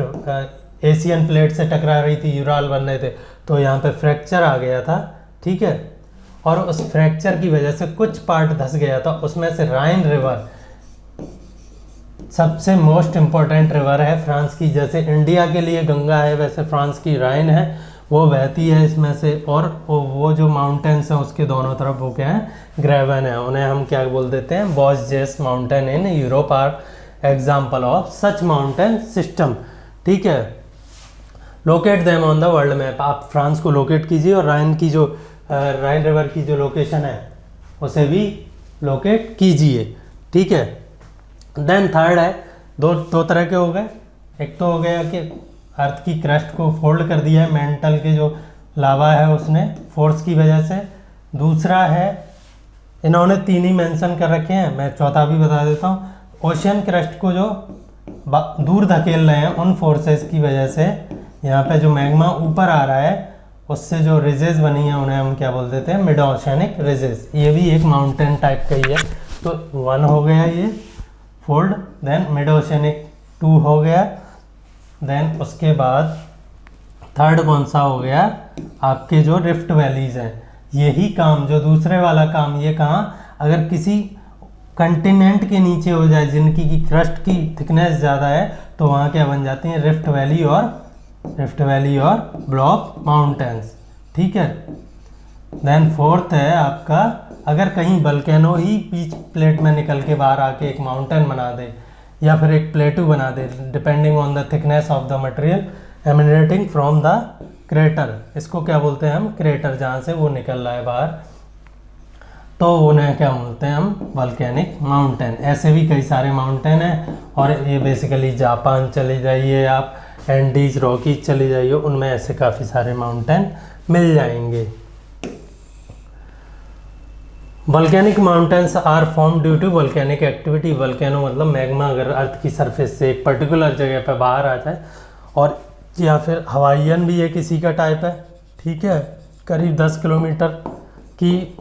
एशियन प्लेट से टकरा रही थी, यूराल बन रहे थे, तो यहाँ पे फ्रैक्चर आ गया था। ठीक है, और उस फ्रैक्चर की वजह से कुछ पार्ट धंस गया था, उसमें से राइन रिवर सबसे मोस्ट इम्पोर्टेंट रिवर है फ्रांस की। जैसे इंडिया के लिए गंगा है, वैसे फ्रांस की राइन है, वो बहती है इसमें से। और वो जो माउंटेन्स हैं उसके दोनों तरफ वो क्या है? ग्रेवन है। उन्हें हम क्या बोल देते हैं? Vosges mountain in Europe are example of such mountain system. ठीक है, locate them on the world map. आप फ्रांस को लोकेट कीजिए और राइन रिवर की जो लोकेशन है उसे भी लोकेट कीजिए। ठीक है, देन थर्ड है, दो तरह के हो गए। एक तो हो गया कि अर्थ की क्रस्ट को फोल्ड कर दिया है, मेंटल के जो लावा है उसने फोर्स की वजह से। दूसरा है, इन्होंने 3 ही मेंशन कर रखे हैं, मैं चौथा भी बता देता हूँ। ओशियन क्रस्ट को जो दूर धकेल रहे हैं उन फोर्सेस की वजह से यहाँ पे जो मैग्मा ऊपर आ रहा है उससे जो रिजेस बनी है उन्हें हम क्या बोल देते हैं, मिड ओशनिक रिजेस। ये भी एक माउंटेन टाइप का ही है। तो 1 हो गया ये फोल्ड, देन मिड ओशनिक 2 हो गया, देन उसके बाद थर्ड कौन सा हो गया, आपके जो रिफ्ट वैलीज हैं। यही काम जो दूसरे वाला काम, ये कहाँ, अगर किसी कंटिनेंट के नीचे हो जाए जिनकी की क्रस्ट की थिकनेस ज़्यादा है, तो वहाँ क्या बन जाती हैं, रिफ्ट वैली और ब्लॉक माउंटेन्स। ठीक है। देन फोर्थ है आपका, अगर कहीं वल्केनो ही बीच प्लेट में निकल के बाहर आके एक माउंटेन बना दे या फिर एक प्लेटू बना दे, depending on the thickness of the material emanating from the crater, इसको क्या बोलते हैं हम, क्रेटर, जहाँ से वो निकल रहा है बाहर, तो उन्हें क्या बोलते हैं हम, वल्केनिक माउंटेन। ऐसे भी कई सारे माउंटेन हैं, और ये बेसिकली जापान चले जाइए आप, एंडीज रॉकीज चले जाइए, उनमें ऐसे काफ़ी सारे माउंटेन मिल जाएंगे। Volcanic mountains are form due to volcanic activity. Volcano मतलब मैग्मा अगर अर्थ की सरफेस से एक पर्टिकुलर जगह पर बाहर आ जाए, और या फिर हवाईयन भी एक इसी का टाइप है। ठीक है, करीब 10 किलोमीटर की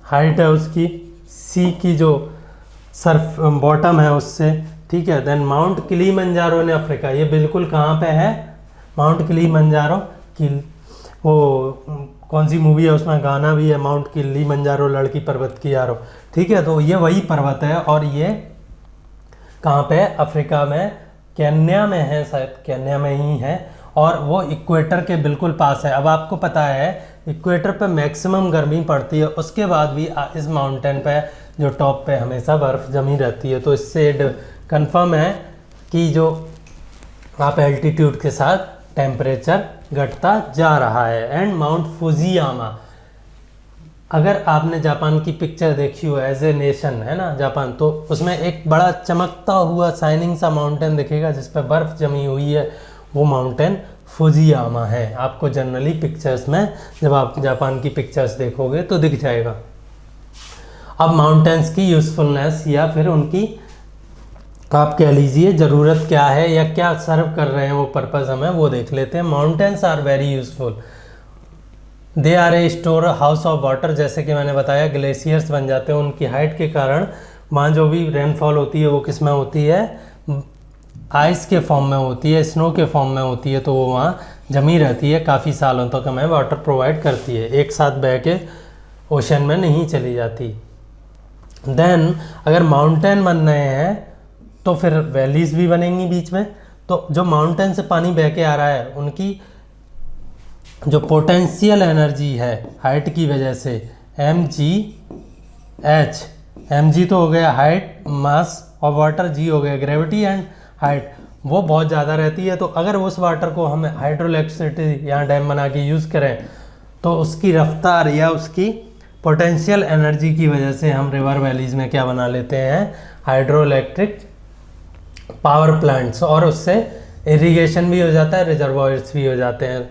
हाइट है उसकी, सी की जो सर्फ बॉटम है उससे। ठीक है। Then Mount Kilimanjaro in Africa, ये बिल्कुल कहाँ पे है, माउंट किलीमंजारो की, वो कौन सी मूवी है उसमें गाना भी है, माउंट किलीमंजारो लड़की पर्वत की यारो। ठीक है, तो ये वही पर्वत है, और ये कहाँ पे है, अफ्रीका में, केन्या में है, शायद केन्या में ही है, और वो इक्वेटर के बिल्कुल पास है। अब आपको पता है इक्वेटर पे मैक्सिमम गर्मी पड़ती है, उसके बाद भी इस माउंटेन पे जो टॉप पे हमेशा बर्फ़ जमी रहती है। तो इससे कंफर्म है कि जो आप एल्टीट्यूड के साथ टेम्परेचर घटता जा रहा है। एंड माउंट फुजियामा, अगर आपने जापान की पिक्चर देखी हो एज ए नेशन, है ना जापान, तो उसमें एक बड़ा चमकता हुआ शाइनिंग सा माउंटेन दिखेगा जिस पर बर्फ़ जमी हुई है, वो माउंटेन फुजियामा है। आपको जनरली पिक्चर्स में, जब आप जापान की पिक्चर्स देखोगे तो दिख जाएगा। अब माउंटेन्स की यूज़फुलनेस या फिर उनकी आप कह लीजिए ज़रूरत क्या है या क्या सर्व कर रहे हैं वो पर्पज़, हमें वो देख लेते हैं। Mountains are very useful, they are a store house of water. जैसे कि मैंने बताया ग्लेशियर्स बन जाते हैं, उनकी हाइट के कारण वहाँ जो भी रेनफॉल होती है वो किस में होती है, आइस के फॉर्म में होती है, स्नो के फॉर्म में होती है, तो वो वहाँ जमी रहती है, काफ़ी सालों तक हमें वाटर प्रोवाइड करती है, एक साथ बह के ओशन में नहीं चली जाती। देन अगर माउंटेन बन रहे हैं तो फिर वैलीज़ भी बनेंगी बीच में। तो जो माउंटेन से पानी बह के आ रहा है, उनकी जो पोटेंशियल एनर्जी है हाइट की वजह से, mgh, mg तो हो गया height, mass of water, g हो गया ग्रेविटी एंड हाइट, वो बहुत ज़्यादा रहती है। तो अगर उस वाटर को हम हाइड्रोइलेक्ट्रिसिटी या डैम बना के यूज़ करें, तो उसकी रफ्तार या उसकी पोटेंशियल एनर्जी की वजह से हम रिवर वैलीज़ में क्या बना लेते हैं, हाइड्रोइलेक्ट्रिक पावर प्लांट्स, और उससे इरिगेशन भी हो जाता है, रिजर्वॉयर्स भी हो जाते हैं।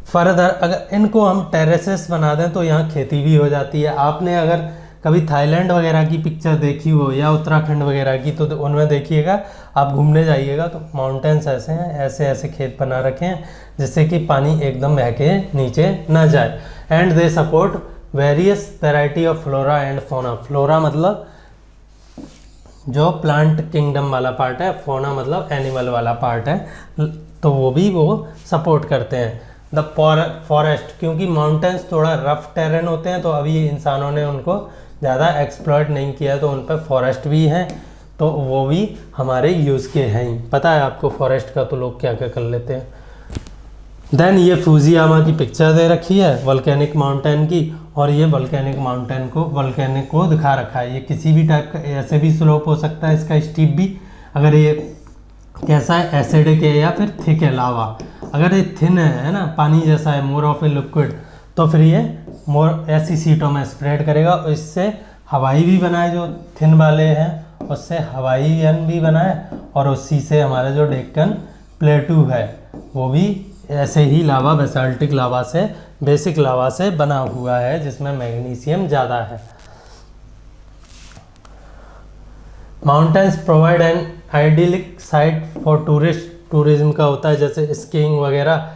फर्दर अगर इनको हम टेरेसेस बना दें तो यहाँ खेती भी हो जाती है। आपने अगर कभी थाईलैंड वगैरह की पिक्चर देखी हो या उत्तराखंड वगैरह की, तो उनमें देखिएगा, आप घूमने जाइएगा तो माउंटेन्स ऐसे हैं, ऐसे ऐसे खेत बना रखे हैं जिससे कि पानी एकदम बह के नीचे ना जाए। And they support various variety of flora and fauna. Flora मतलब जो प्लांट किंगडम वाला पार्ट है, फोना मतलब एनिमल वाला पार्ट है, तो वो भी वो सपोर्ट करते हैं। द फॉरेस्ट, क्योंकि माउंटेन्स थोड़ा रफ टेरेन होते हैं, तो अभी इंसानों ने उनको ज़्यादा एक्सप्लॉइट नहीं किया, तो उन पर फॉरेस्ट भी हैं, तो वो भी हमारे यूज़ के हैं ही। पता है आपको फॉरेस्ट का तो लोग क्या क्या कर लेते हैं। देन ये फुजियामा की पिक्चर दे रखी है वल्केनिक माउंटेन की, और ये वल्केनिक माउंटेन को, वल्केनिक को दिखा रखा है। ये किसी भी टाइप का, ऐसे भी स्लोप हो सकता है इसका, स्टीप भी, अगर ये कैसा है, एसिडिक है या फिर थिक है लावा। अगर ये थिन है ना, पानी जैसा है, मोर ऑफ ए लिक्विड, तो फिर ये मोर ऐसी सीटों में स्प्रेड करेगा, और इससे हवाई भी बनाए जो थिन वाले हैं, उससे हवाईयन भी बनाए, और उसी से हमारा जो डेक्कन प्लेटू है वो भी ऐसे ही लावा, बेसाल्टिक लावा से, बेसिक लावा से बना हुआ है, जिसमें मैग्नीशियम ज़्यादा है। Mountains provide an idyllic site for tourism का होता है, जैसे स्कीइंग वगैरह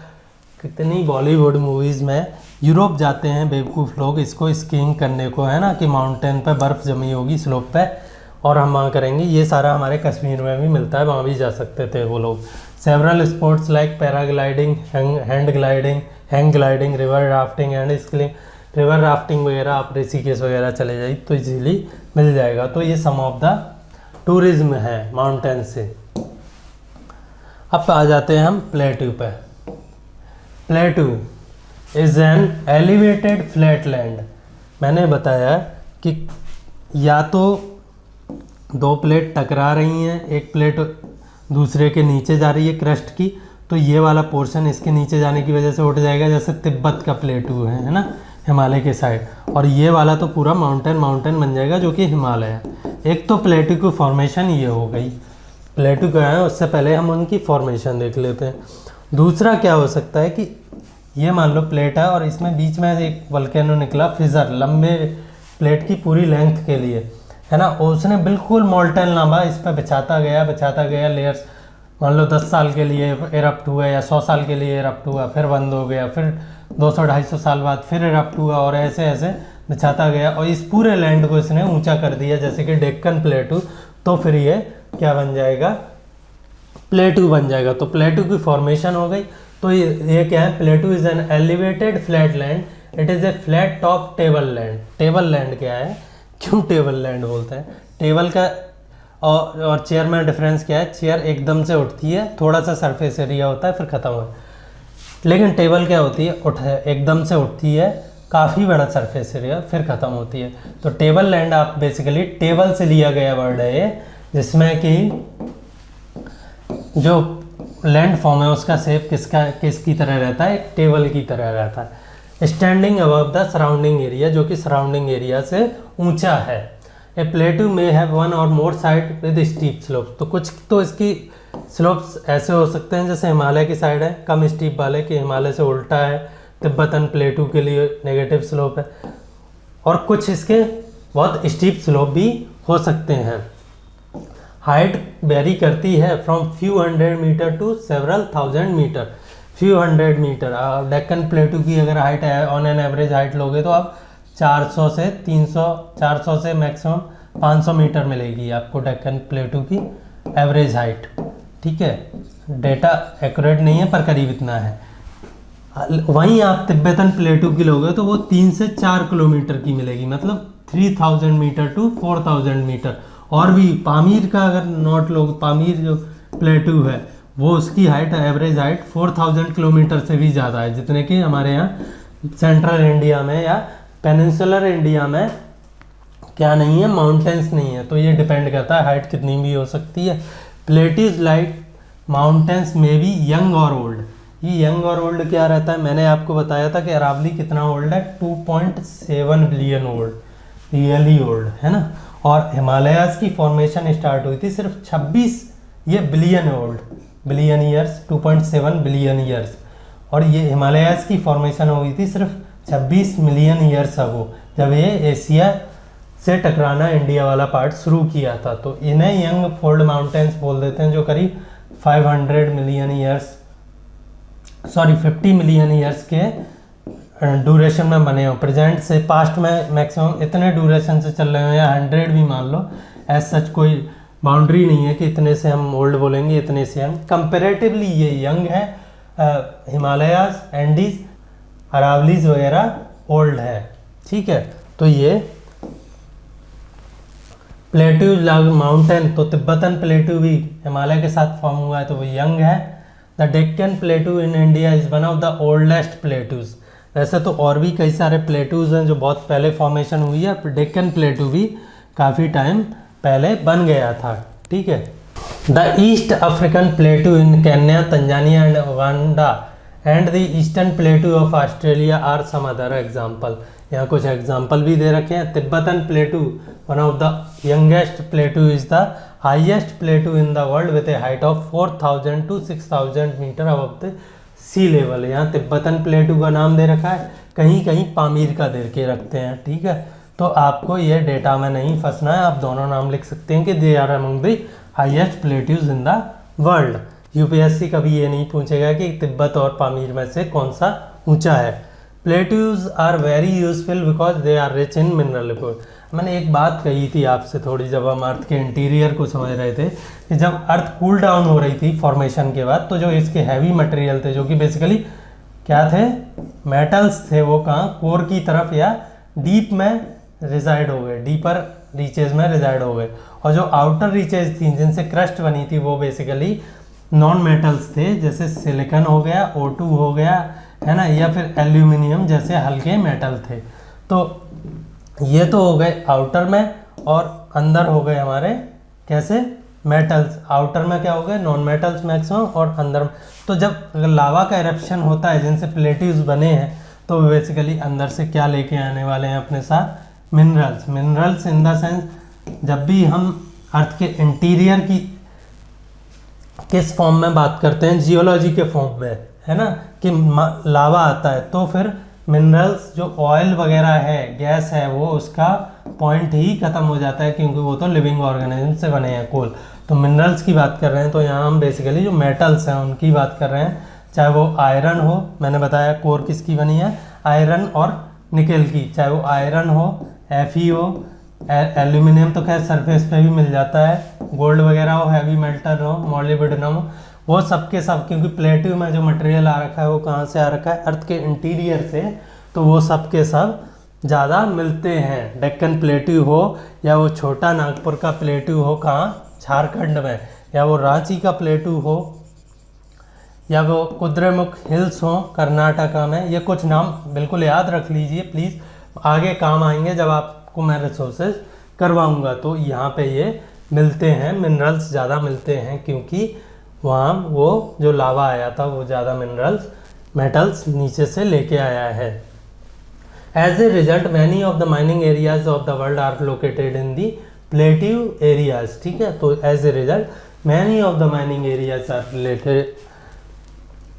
कितनी बॉलीवुड मूवीज़ में यूरोप जाते हैं बेवकूफ़ लोग इसको स्कीइंग करने को, है ना, कि माउंटेन पे बर्फ़ जमी होगी स्लोप पे और हम वहाँ करेंगे। ये सारा हमारे कश्मीर में भी मिलता है, वहाँ भी जा सकते थे वो लोग। Several sports like paragliding, hang gliding, river rafting and skiing. River rafting वगैरह आप ऋषिकेश वगैरह चले जाइए तो इजीली मिल जाएगा। तो ये सम ऑफ द टूरिज्म है माउंटेन से। अब आ जाते हैं हम प्लेट्यू पे। Plateau is an elevated flat land. मैंने बताया कि या तो दो प्लेट टकरा रही हैं, एक प्लेट दूसरे के नीचे जा रही है क्रस्ट की, तो ये वाला पोर्शन इसके नीचे जाने की वजह से उठ जाएगा, जैसे तिब्बत का प्लेट्यू है ना, हिमालय के साइड, और ये वाला तो पूरा माउंटेन बन जाएगा जो कि हिमालय है। एक तो प्लेट्यू की फॉर्मेशन ये हो गई, प्लेट्यू क्या है उससे पहले हम उनकी फॉर्मेशन देख लेते हैं। दूसरा क्या हो सकता है कि ये मान लो प्लेट है और इसमें बीच में एक वल्केनो निकला, फिजर लंबे प्लेट की पूरी लेंथ के लिए, है ना, उसने बिल्कुल मोल्टेन लावा इस पर बिछाता गया लेयर्स। मान लो 10 साल के लिए एरप्ट हुआ या 100 साल के लिए एरप्ट हुआ, फिर बंद हो गया, फिर 200-250 साल बाद फिर एरप्ट हुआ, और ऐसे ऐसे बिछाता गया और इस पूरे लैंड को इसने ऊंचा कर दिया, जैसे कि डेक्कन प्लेट्यू। तो फिर ये क्या बन जाएगा, प्लेट्यू बन जाएगा। तो प्लेट्यू की फॉर्मेशन हो गई। तो ये क्या है, plateau is an elevated flat land, it is a flat top table land. Table land क्या है, क्यों टेबल लैंड बोलते हैं, टेबल का और चेयर में डिफरेंस क्या है, चेयर एकदम से उठती है, थोड़ा सा सरफेस एरिया होता है फिर ख़त्म हो, लेकिन टेबल क्या होती है, एकदम से उठती है, काफ़ी बड़ा सरफेस एरिया फिर ख़त्म होती है। तो टेबल लैंड आप बेसिकली टेबल से लिया गया वर्ड है ये, जिसमें कि जो लैंड फॉर्म है उसका शेप किसकी तरह रहता है, एक टेबल की तरह रहता है। Standing above the surrounding area, जो कि सराउंडिंग एरिया से ऊंचा है। ए प्लेट्यू में हैव वन और more side with steep slope. तो कुछ तो इसकी स्लोप्स ऐसे हो सकते हैं जैसे हिमालय की साइड है कम स्टीप वाले, कि हिमालय से उल्टा है, तिब्बतन प्लेट्यू के लिए नेगेटिव स्लोप है, और कुछ इसके बहुत स्टीप स्लोप भी हो सकते हैं। हाइट वेरी करती है from few hundred metre to several thousand metre. Few hundred metre, Deccan plateau की अगर हाइट है ऑन एन एवरेज हाइट लोगे तो आप 400 से 300, 400 से मैक्सिमम 500 मीटर मिलेगी आपको डेक्कन प्लेट्यू की एवरेज हाइट। ठीक है, डेटा एक्यूरेट नहीं है पर करीब इतना है। वहीं आप तिब्बतन प्लेट्यू की लोगे तो वो 3 से 4 किलोमीटर की मिलेगी, मतलब 3000 मीटर टू 4000 मीटर। और भी पामीर का अगर नोट लोग, पामीर जो प्लेट्यू है वो उसकी हाइट एवरेज हाइट 4000 किलोमीटर से भी ज़्यादा है, जितने कि हमारे यहाँ सेंट्रल इंडिया में या पेनिनसुलर इंडिया में क्या नहीं है, माउंटेन्स नहीं है। तो ये डिपेंड करता है हाइट कितनी भी हो सकती है। प्लेट्यूज लाइक माउंटेन्स में भी यंग और ओल्ड। ये यंग और ओल्ड क्या रहता है, मैंने आपको बताया था कि अरावली कितना ओल्ड है, 2.7 बिलियन ओल्ड, रियली ओल्ड है ना। और हिमालयाज की फॉर्मेशन स्टार्ट हुई थी सिर्फ 26 ये billion old, billion years, 2.7 billion years. और ये हिमालयाज की फॉर्मेशन हुई थी सिर्फ 26 मिलियन ईयर्स अगो, जब ये एशिया से टकराना इंडिया वाला पार्ट शुरू किया था। तो इन्हें यंग फोल्ड माउंटेन्स बोल देते हैं, जो करीब 500 million years, sorry 50 million years के ड्यूरेशन में बने हो। प्रेजेंट से पास्ट में मैक्सिमम इतने ड्यूरेशन से चल रहे हो, या 100 भी मान लो, एज सच कोई बाउंड्री नहीं है कि इतने से हम ओल्ड बोलेंगे, इतने से हम। कंपेरेटिवली ये यंग है, हिमालयाज, एंडीज, अरावलीज वगैरह ओल्ड है। ठीक है, तो ये प्लेट्यू माउंटेन, तो तिब्बतन प्लेट्यू भी हिमालय के साथ फॉर्म हुआ है, तो वो यंग है। The Deccan plateau in India is one of the oldest plateaus. वैसे तो और भी कई सारे प्लेट्यूज हैं जो बहुत पहले फॉर्मेशन हुई है, पर डेक्कन प्लेट्यू भी काफ़ी टाइम पहले बन गया था। ठीक है, the East African plateau in Kenya, Tanzania and Uganda and the eastern plateau of Australia are some other example. यहाँ कुछ एग्जाम्पल भी दे रखे हैं। Tibetan plateau one of the youngest plateau is the highest plateau in the world with a height of 4000 to 6000 metre above the sea level. यहाँ Tibetan plateau का नाम दे रखा है, कहीं कहीं पामीर का दे के रखते हैं। ठीक है, तो आपको ये डेटा में नहीं फंसना है, आप दोनों नाम लिख सकते हैं कि they are among the highest plateaus in the world. UPSC कभी ये नहीं पूछेगा कि तिब्बत और पामीर में से कौन सा ऊंचा है। Plateaus are very useful because they are rich in mineral report. मैंने एक बात कही थी आपसे थोड़ी, जब हम अर्थ के इंटीरियर को समझ रहे थे, कि जब अर्थ कूल डाउन हो रही थी फॉर्मेशन के बाद, तो जो इसके हैवी मटेरियल थे जो कि बेसिकली क्या थे, मेटल्स थे, वो कहाँ कोर की तरफ या डीप में रिजाइड हो गए, डीपर रीचेज में रिजाइड हो गए। और जो आउटर रीचेज थी जिनसे क्रस्ट बनी थी वो बेसिकली नॉन मेटल्स थे, जैसे सिलिकॉन हो गया, O2 हो गया, है ना, या फिर एल्यूमिनियम जैसे हल्के मेटल थे। तो ये तो हो गए आउटर में, और अंदर हो गए हमारे कैसे मेटल्स। आउटर में क्या हो गए, नॉन मेटल्स मैक्सिमम, और अंदर। तो जब लावा का इरप्शन होता है जिनसे प्लेट्यूज बने हैं, तो बेसिकली अंदर से क्या लेके आने वाले हैं अपने साथ, minerals. Minerals in the sense, जब भी हम अर्थ के इंटीरियर की किस फॉर्म में बात करते हैं, जियोलॉजी के फॉर्म में, है ना, कि लावा आता है, तो फिर मिनरल्स जो ऑयल वगैरह है, गैस है, वो उसका पॉइंट ही खत्म हो जाता है, क्योंकि वो तो लिविंग ऑर्गेनिज्म से बने हैं कोल। तो मिनरल्स की बात कर रहे हैं, तो यहाँ हम बेसिकली जो मेटल्स हैं उनकी बात कर रहे हैं, चाहे वो आयरन हो, मैंने बताया कोर किसकी बनी है, आयरन और निकेल की, चाहे वो आयरन हो, Fe हो, एल्यूमिनियम तो खैर सरफेस पे भी मिल जाता है, गोल्ड वगैरह हो, हैवी मेटल हो, मॉलिब्डेनम हो, वो सब के सब, क्योंकि प्लेट्यू में जो मटेरियल आ रखा है वो कहाँ से आ रखा है, अर्थ के इंटीरियर से, तो वो सब के सब ज़्यादा मिलते हैं। डेक्कन प्लेट्यू हो, या वो छोटा नागपुर का प्लेट्यू हो कहाँ, झारखंड में, या वो रांची का प्लेट्यू हो, या वो कुद्रेमुख हिल्स हो कर्नाटका में। ये कुछ नाम बिल्कुल याद रख लीजिए प्लीज़, आगे काम आएंगे जब आपको मैं रिसोर्सेज करवाऊंगा। तो यहाँ पे ये मिलते हैं, मिनरल्स ज़्यादा मिलते हैं, क्योंकि वहाँ वो जो लावा आया था वो ज़्यादा मिनरल्स मेटल्स नीचे से लेके आया है। As a result many of the mining areas of the world are located in the plateau areas. ठीक है, तो as a result many of the mining areas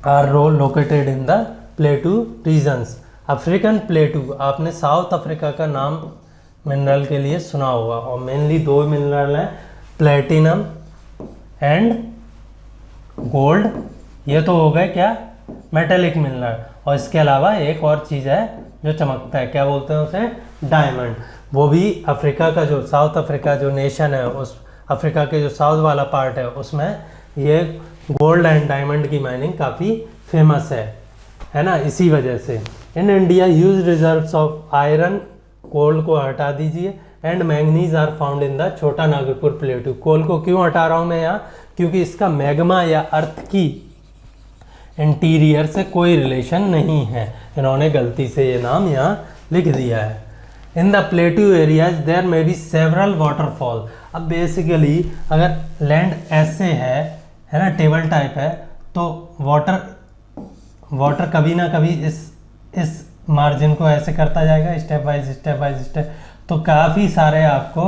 are located in the plateau regions. African plateau, आपने South Africa का नाम mineral के लिए सुना होगा, और मेनली दो मिनरल हैं, प्लेटिनम एंड गोल्ड। ये तो हो गए क्या, मेटेलिक मिनरल। और इसके अलावा एक और चीज़ है जो चमकता है, क्या बोलते हैं उसे, डायमंड। वो भी अफ्रीका का, जो साउथ अफ्रीका जो नेशन है, उस अफ्रीका के जो साउथ वाला पार्ट है उसमें ये गोल्ड एंड डायमंड की माइनिंग काफ़ी फेमस है ना। इसी वजह से in India huge reserves of iron, coal को हटा दीजिए, and manganese are found in the Chota Nagpur plateau. कोल को क्यों हटा रहा हूँ मैं यहाँ, क्योंकि इसका मैग्मा या अर्थ की इंटीरियर से कोई रिलेशन नहीं है, इन्होंने गलती से ये नाम यहाँ लिख दिया है। In the plateau areas there may be several waterfall. अब बेसिकली अगर लैंड ऐसे है ना, टेबल टाइप है, तो वाटर कभी ना कभी इस मार्जिन को ऐसे करता जाएगा, स्टेप बाय स्टेप। तो काफ़ी सारे आपको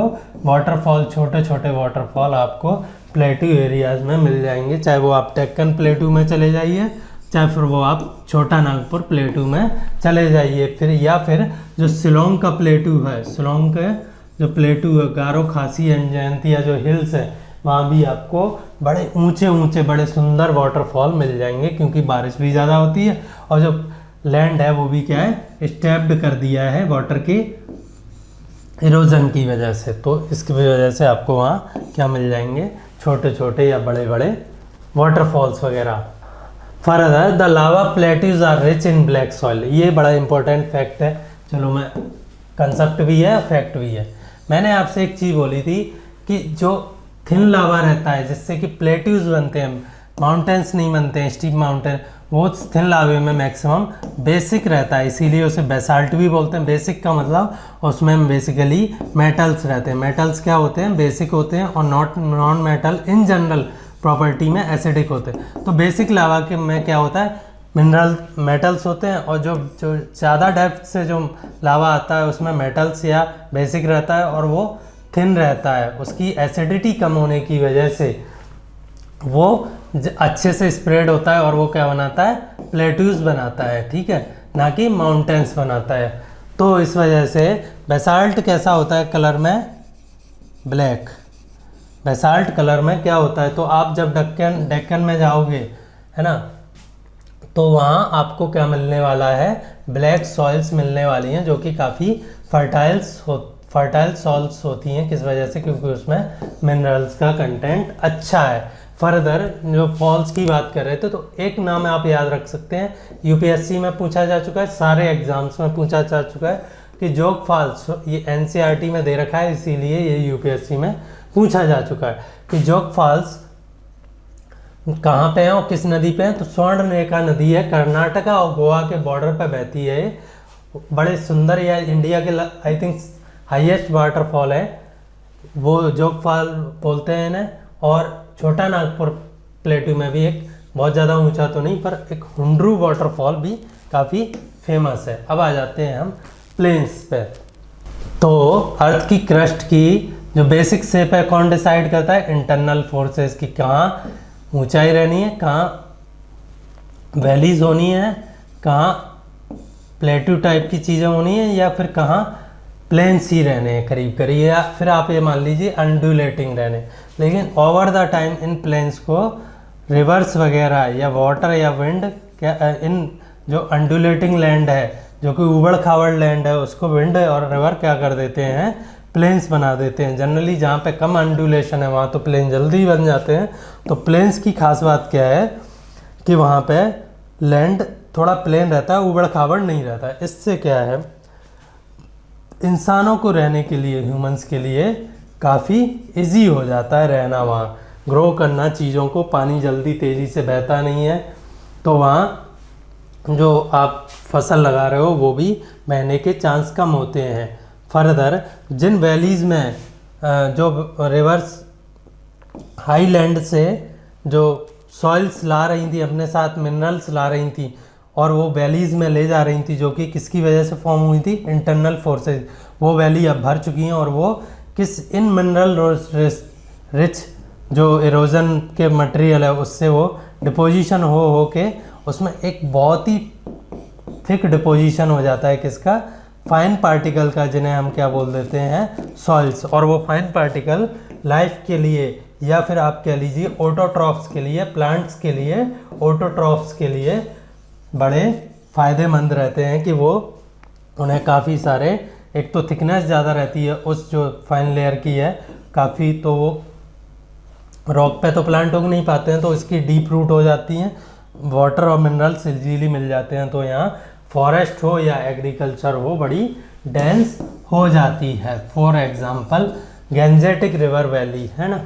वाटरफॉल, छोटे छोटे वाटरफॉल आपको प्लेट्यू एरियाज में मिल जाएंगे, चाहे वो आप डेक्कन प्लेट्यू में चले जाइए, चाहे फिर वो आप छोटा नागपुर प्लेट्यू में चले जाइए, फिर या फिर जो शिलोंग का प्लेट्यू है, शिलोंग के जो प्लेट्यू है, गारो खासी एंड जयंतिया जो हिल्स है, वहाँ भी आपको बड़े ऊंचे बड़े सुंदर वाटरफॉल मिल जाएंगे, क्योंकि बारिश भी ज़्यादा होती है, और जो लैंड है वो भी क्या है, स्टेप्ड कर दिया है वाटर की इरोजन की वजह से। तो इसकी वजह से आपको वहाँ क्या मिल जाएंगे, छोटे छोटे या बड़े बड़े वाटरफॉल्स वगैरह। Further the lava plateaus are rich in black soil. ये बड़ा इंपॉर्टेंट फैक्ट है, चलो मैं कंसेप्ट भी है फैक्ट भी है। मैंने आपसे एक चीज़ बोली थी कि जो थिन लावा रहता है जिससे कि प्लेट्यूज बनते हैं, माउंटेन्स नहीं बनते हैं, स्टीप माउंटेन, वो थिन लावे में मैक्सिमम बेसिक रहता है, इसीलिए उसे बेसाल्ट भी बोलते हैं। बेसिक का मतलब उसमें बेसिकली मेटल्स रहते हैं। मेटल्स क्या होते हैं, बेसिक होते हैं, और non metal in general property में एसिडिक होते हैं। तो बेसिक लावा के में क्या होता है, मिनरल मेटल्स होते हैं, और जो ज़्यादा डेप्थ से जो लावा आता है उसमें मेटल्स या बेसिक रहता है, और वो थिन रहता है। उसकी एसिडिटी कम होने की वजह से वो अच्छे से स्प्रेड होता है, और वो क्या बनाता है, प्लेट्यूज बनाता है, ठीक है, ना कि माउंटेन्स बनाता है। तो इस वजह से बेसाल्ट कैसा होता है कलर में, ब्लैक, बेसाल्ट कलर में क्या होता है, तो आप जब डेक्कन में जाओगे, है ना, तो वहाँ आपको क्या मिलने वाला है, ब्लैक सॉइल्स मिलने वाली हैं, जो कि काफ़ी फर्टाइल सॉइल्स होती हैं। किस वजह से? क्योंकि उसमें मिनरल्स का कंटेंट अच्छा है। फर्दर जो फॉल्स की बात कर रहे थे, तो एक नाम आप याद रख सकते हैं, यूपीएससी में पूछा जा चुका है, सारे एग्जाम्स में पूछा जा चुका है कि जोग फॉल्स, ये एनसीईआरटी में दे रखा है, इसीलिए ये यूपीएससी में पूछा जा चुका है कि जोग फॉल्स कहाँ पे है और किस नदी पे है। तो स्वर्णरेखा नदी है, कर्नाटका और गोवा के बॉर्डर पे बहती है। बड़े सुंदर, या इंडिया के आई थिंक हाईएस्ट वाटरफॉल है, वो जोग फॉल बोलते हैं इन्हें। और छोटा नागपुर प्लेटू में भी एक बहुत ज़्यादा ऊंचा तो नहीं, पर एक हुंड्रू वाटरफॉल भी काफ़ी फेमस है। अब आ जाते हैं हम प्लेन्स पे। तो अर्थ की क्रस्ट की जो बेसिक शेप है कौन डिसाइड करता है? इंटरनल फोर्सेस की, कहाँ ऊंचाई रहनी है, कहाँ वैलीज होनी है, कहाँ प्लेटू टाइप की चीज़ें होनी है, या फिर कहाँ प्लेन्स ही रहने हैं करीब करीब, या फिर आप ये मान लीजिए अंडुलेटिंग रहने। लेकिन ओवर द टाइम इन प्लेन्स को रिवर्स वगैरह या वाटर या विंड, क्या इन जो अंडुलेटिंग लैंड है, जो कि उबड़ खाबड़ लैंड है, उसको विंड और रिवर क्या कर देते हैं, प्लेन्स बना देते हैं। जनरली जहाँ पे कम अंडुलेशन है वहाँ तो प्लेन जल्दी बन जाते हैं। तो प्लेन्स की खास बात क्या है कि वहाँ पे लैंड थोड़ा प्लेन रहता है, उबड़ खाबड़ नहीं रहता है। इससे क्या है, इंसानों को रहने के लिए, ह्यूमंस के लिए काफ़ी इजी हो जाता है रहना, वहाँ ग्रो करना चीज़ों को। पानी जल्दी तेज़ी से बहता नहीं है, तो वहाँ जो आप फसल लगा रहे हो वो भी बहने के चांस कम होते हैं। फर्दर जिन वैलीज़ में जो रिवर्स हाईलैंड से जो सॉइल्स ला रही थी, अपने साथ मिनरल्स ला रही थी, और वो वैलीज़ में ले जा रही थी, जो कि किसकी वजह से फॉर्म हुई थी? Internal forces. वो वैली अब भर चुकी हैं, और वो किस इन मिनरल रिच जो इरोजन के मटेरियल है उससे वो डिपोजिशन हो के उसमें एक बहुत ही थिक डिपोजिशन हो जाता है किसका? फाइन पार्टिकल का, जिन्हें हम क्या बोल देते हैं? सॉइल्स। और वो फाइन पार्टिकल लाइफ के लिए, या फिर आप कह लीजिए ऑटोट्रॉफ्स के लिए, प्लांट्स के लिए, ऑटोट्रॉफ्स के लिए बड़े फ़ायदेमंद रहते हैं कि वो उन्हें काफ़ी सारे, एक तो थिकनेस ज़्यादा रहती है उस जो फाइन लेयर की है काफ़ी, तो वो रॉक पे तो प्लांट उग नहीं पाते हैं, तो इसकी डीप रूट हो जाती हैं, वाटर और मिनरल्स इजीली मिल जाते हैं। तो यहाँ फॉरेस्ट हो या एग्रीकल्चर हो, बड़ी डेंस हो जाती है। For example Gangetic river valley, है ना,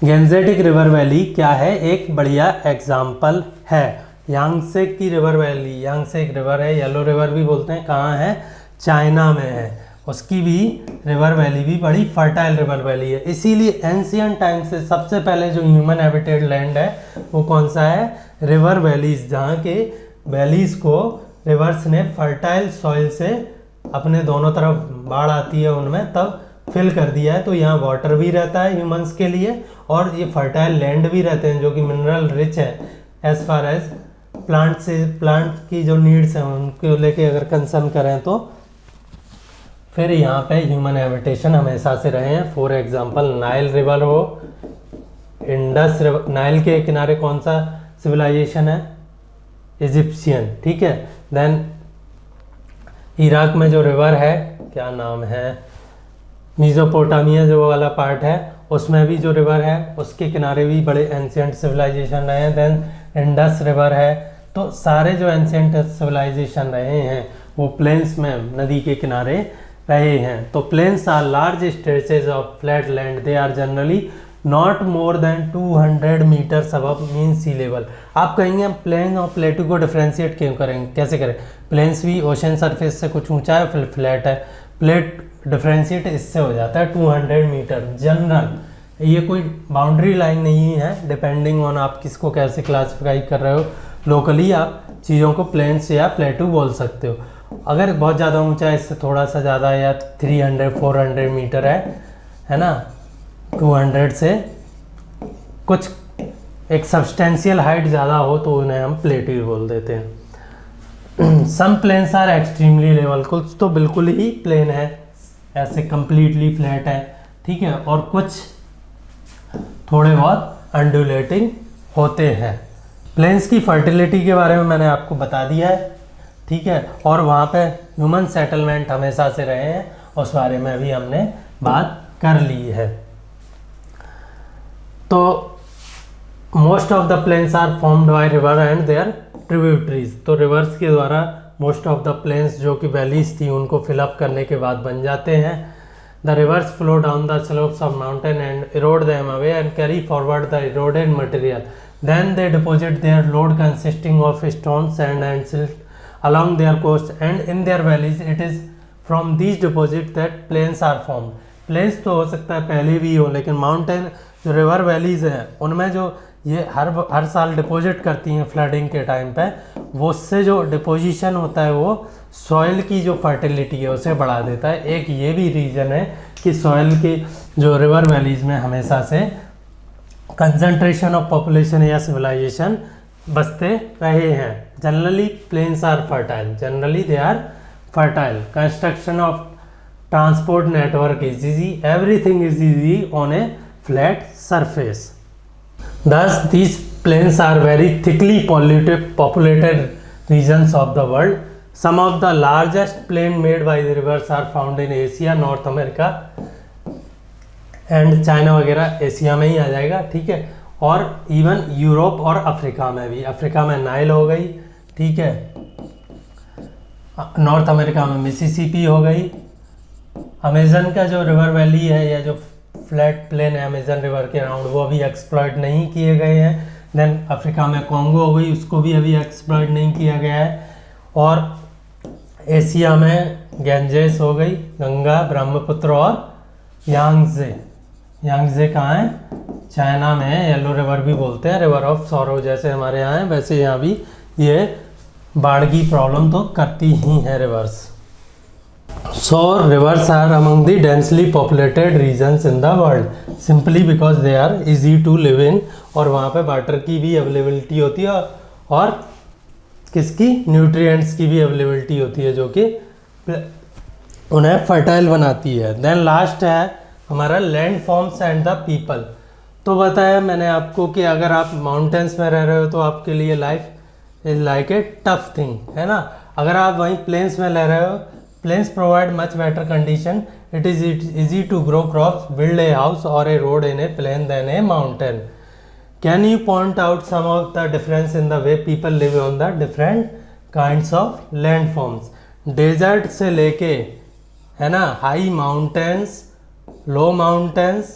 गैंजेटिक रिवर वैली क्या है? एक बढ़िया एग्जाम्पल है। यांगसे की रिवर वैली, यांगसे एक रिवर है, येलो रिवर भी बोलते हैं, कहाँ है? चाइना में है। उसकी भी रिवर वैली भी बड़ी फर्टाइल रिवर वैली है। इसीलिए एंशियंट टाइम से सबसे पहले जो ह्यूमन हैबिटेड लैंड है वो कौन सा है? रिवर वैलीज, जहाँ के वैलीज को रिवर्स ने फर्टाइल सॉइल से अपने दोनों तरफ बाढ़ आती है उनमें तब फिल कर दिया है। तो यहाँ वाटर भी रहता है ह्यूमंस के लिए, और ये फर्टाइल लैंड भी रहते हैं जो कि मिनरल रिच है एज फार एज प्लांट की जो नीड्स हैं उनको लेके अगर कंसर्न करें तो फिर यहाँ पे ह्यूमन हैबिटेशन हमेशा से रहे हैं। फॉर एग्जांपल नाइल रिवर हो, इंडस रिवर, नाइल के किनारे कौन सा सिविलाइजेशन है? इजिप्शियन, ठीक है। देन इराक में जो रिवर है, क्या नाम है, मेसोपोटामिया जो वाला पार्ट है, उसमें भी जो रिवर है उसके किनारे भी बड़े एंशियंट सिविलाइजेशन रहे हैं। देन इंडस रिवर है। तो सारे जो एंशियंट सिविलाइजेशन रहे हैं वो प्लेन्स में नदी के किनारे रहे हैं। तो plains are large stretches of flat land, they are generally not more than 200 metres above mean sea level. आप कहेंगे हम प्लेन और प्लेटू को डिफ्रेंशिएट क्यों करेंगे, कैसे करें? प्लेन्स भी ओशन सरफेस से कुछ ऊंचा है, फिर फ्लैट है। प्लेट डिफ्रेंशिएट इससे हो जाता है 200 मीटर जनरल। ये कोई बाउंड्री लाइन नहीं है, डिपेंडिंग ऑन आप किसको कैसे क्लासिफाई कर रहे हो। लोकली आप चीज़ों को प्लेन्स या प्लेटू बोल सकते हो। अगर बहुत ज़्यादा ऊंचा है, इससे थोड़ा सा ज़्यादा या 300-400 मीटर है ना, 200 से कुछ एक सब्सटेंशियल हाइट ज़्यादा हो तो उन्हें हम प्लेटू बोल देते हैं। सम प्लेन्स आर एक्सट्रीमली लेवल, कुछ तो बिल्कुल ही प्लेन है, ऐसे कंप्लीटली फ्लैट है, ठीक है, और कुछ थोड़े बहुत अंडुलेटिंग होते हैं। प्लेन्स की फर्टिलिटी के बारे में मैंने आपको बता दिया है, ठीक है, और वहाँ पे ह्यूमन सेटलमेंट हमेशा से रहे हैं, उस बारे में भी हमने बात कर ली है। तो most of the plains are formed by river and their tributaries. तो रिवर्स के द्वारा मोस्ट ऑफ द प्लेन्स जो कि वैलीज थी उनको फिलअप करने के बाद बन जाते हैं। The rivers flow down the slopes of mountain and erode them away and carry forward the eroded material, then they deposit their load consisting of stone, sand and silt along their coast and in their valleys. It is from these deposits that plains are formed. Plains तो हो सकता है पहले भी हो, लेकिन mountain जो river valleys हैं उनमें जो ये हर साल डिपॉजिट करती हैं फ्लडिंग के टाइम पे, वो उससे जो डिपोजिशन होता है वो सॉइल की जो फर्टिलिटी है उसे बढ़ा देता है। एक ये भी रीज़न है कि सॉइल की जो रिवर वैलीज में हमेशा से कंसंट्रेशन ऑफ पॉपुलेशन या सिविलाइजेशन बसते रहे हैं। Generally plains are fertile, generally they are fertile. Construction of transport network is easy, everything is easy on a flat surface. Thus, these plains are very thickly populated regions of the world. Some of the largest plain made by the rivers are found in Asia, North America and China वगैरह Asia में ही आ जाएगा, ठीक है, और even Europe और Africa में भी। Africa में नाइल हो गई, ठीक है, नॉर्थ अमेरिका में मिसिसिपी हो गई। अमेजन का जो रिवर वैली है या जो फ्लैट प्लेन है अमेजन रिवर के अराउंड, वो अभी एक्सप्लॉइट नहीं किए गए हैं। देन अफ्रीका में कॉन्गो हो गई, उसको भी अभी एक्सप्लॉइट नहीं किया गया है। और एशिया में गैंजेस हो गई, गंगा, ब्रह्मपुत्र और यांगजे। यांगजे कहाँ है? चाइना में है। येलो रिवर भी बोलते हैं, रिवर ऑफ सॉरो, जैसे हमारे यहाँ है वैसे यहाँ भी ये बाढ़ की प्रॉब्लम तो करती ही है reverse. So rivers are among the densely populated regions in the world simply because they are easy to live in, और वहाँ पे वाटर की भी अवेलेबिलिटी होती है और किसकी, न्यूट्रिएंट्स की भी अवेलेबिलिटी होती है जो कि उन्हें फर्टाइल बनाती है। देन लास्ट है हमारा land forms and the people. तो बताया मैंने आपको कि अगर आप माउंटेन्स में रह रहे हो तो आपके लिए life is like a tough thing, है ना। अगर आप वहीं प्लेन्स में रह रहे हो, plains provide much better condition. It is easy to grow crops, build a house or a road in a plain than a mountain. Can you point out some of the difference in the way people live on the different kinds of landforms? Desert से लेके, है ना, high mountains, low mountains,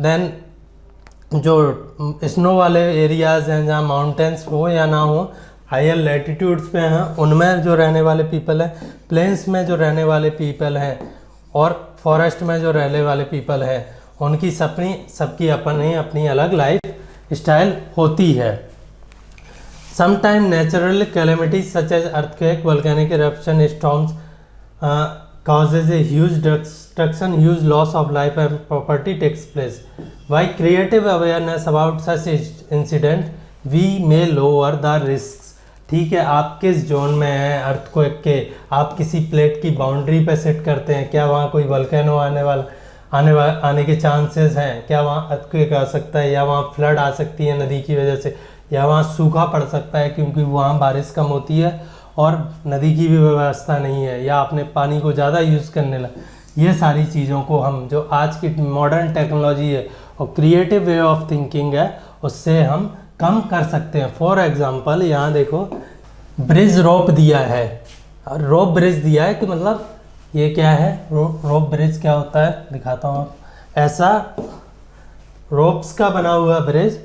then जो snow वाले areas हैं जहाँ mountains हो या ना हो, हायर लैटिट्यूड्स पे हैं, उनमें जो रहने वाले पीपल हैं, प्लेन्स में जो रहने वाले पीपल हैं और फॉरेस्ट में जो रहने वाले पीपल हैं, उनकी सबकी अपनी अलग लाइफ स्टाइल होती है। Sometime natural calamities such as earthquake, volcanic eruption, storms causes a huge destruction, huge loss of life and property takes place. By creative awareness about such incident, we may lower the risks. ठीक है, आप किस zone में हैं earthquake के, आप किसी plate की बाउंड्री पे सेट करते हैं, क्या वहाँ कोई वोल्केनो आने के चांसेस हैं, क्या वहाँ अर्थक्वेक आ सकता है, या वहाँ फ्लड आ सकती है नदी की वजह से, या वहाँ सूखा पड़ सकता है क्योंकि वहाँ बारिश कम होती है और नदी की भी व्यवस्था नहीं है, या आपने पानी को ज़्यादा यूज़ करने लगा। ये सारी चीज़ों को हम जो आज की मॉडर्न टेक्नोलॉजी है और क्रिएटिव वे ऑफ थिंकिंग है उससे हम कम कर सकते हैं। फॉर एग्जांपल यहाँ देखो, ब्रिज रोप दिया है, रोप ब्रिज दिया है कि मतलब ये क्या है, रोप ब्रिज क्या होता है दिखाता हूँ। ऐसा रोप्स का बना हुआ ब्रिज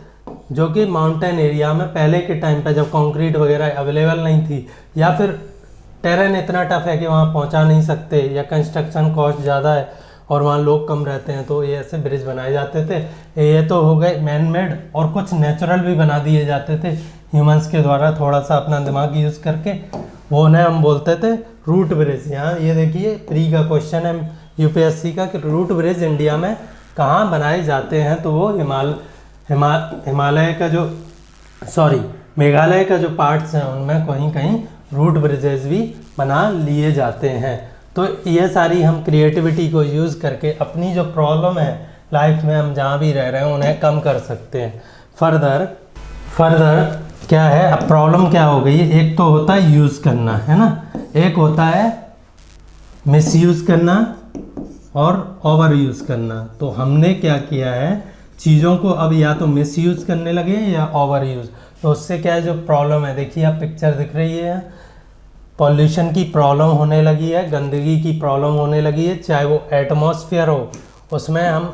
जो कि माउंटेन एरिया में पहले के टाइम पे जब कंक्रीट वगैरह अवेलेबल नहीं थी, या फिर टेरेन इतना टफ है कि वहाँ पहुँचा नहीं सकते, या कंस्ट्रक्शन कॉस्ट ज़्यादा है और वहाँ लोग कम रहते हैं, तो ये ऐसे ब्रिज बनाए जाते थे। ये तो हो गए मैन मेड, और कुछ नेचुरल भी बना दिए जाते थे ह्यूमंस के द्वारा, थोड़ा सा अपना दिमाग यूज़ करके, वो उन्हें हम बोलते थे रूट ब्रिज। यहाँ ये देखिए प्री का क्वेश्चन है यूपीएससी का कि रूट ब्रिज इंडिया में कहाँ बनाए जाते हैं, तो वो हिमालय का जो मेघालय का जो पार्ट्स हैं उनमें कहीं कहीं रूट ब्रिजेस भी बना लिए जाते हैं। तो ये सारी हम क्रिएटिविटी को यूज़ करके अपनी जो प्रॉब्लम है लाइफ में हम जहाँ भी रह रहे हैं उन्हें कम कर सकते हैं। फर्दर क्या है, अब प्रॉब्लम क्या हो गई, एक तो होता है यूज़ करना, है ना, एक होता है मिसयूज़ करना और ओवर यूज़ करना। तो हमने क्या किया है, चीज़ों को अब या तो मिसयूज़ करने लगे या ओवर यूज़। तो उससे क्या है, जो प्रॉब्लम है, देखिए आप पिक्चर दिख रही है, पॉल्यूशन की प्रॉब्लम होने लगी है, गंदगी की प्रॉब्लम होने लगी है, चाहे वो एटमॉस्फेयर हो उसमें हम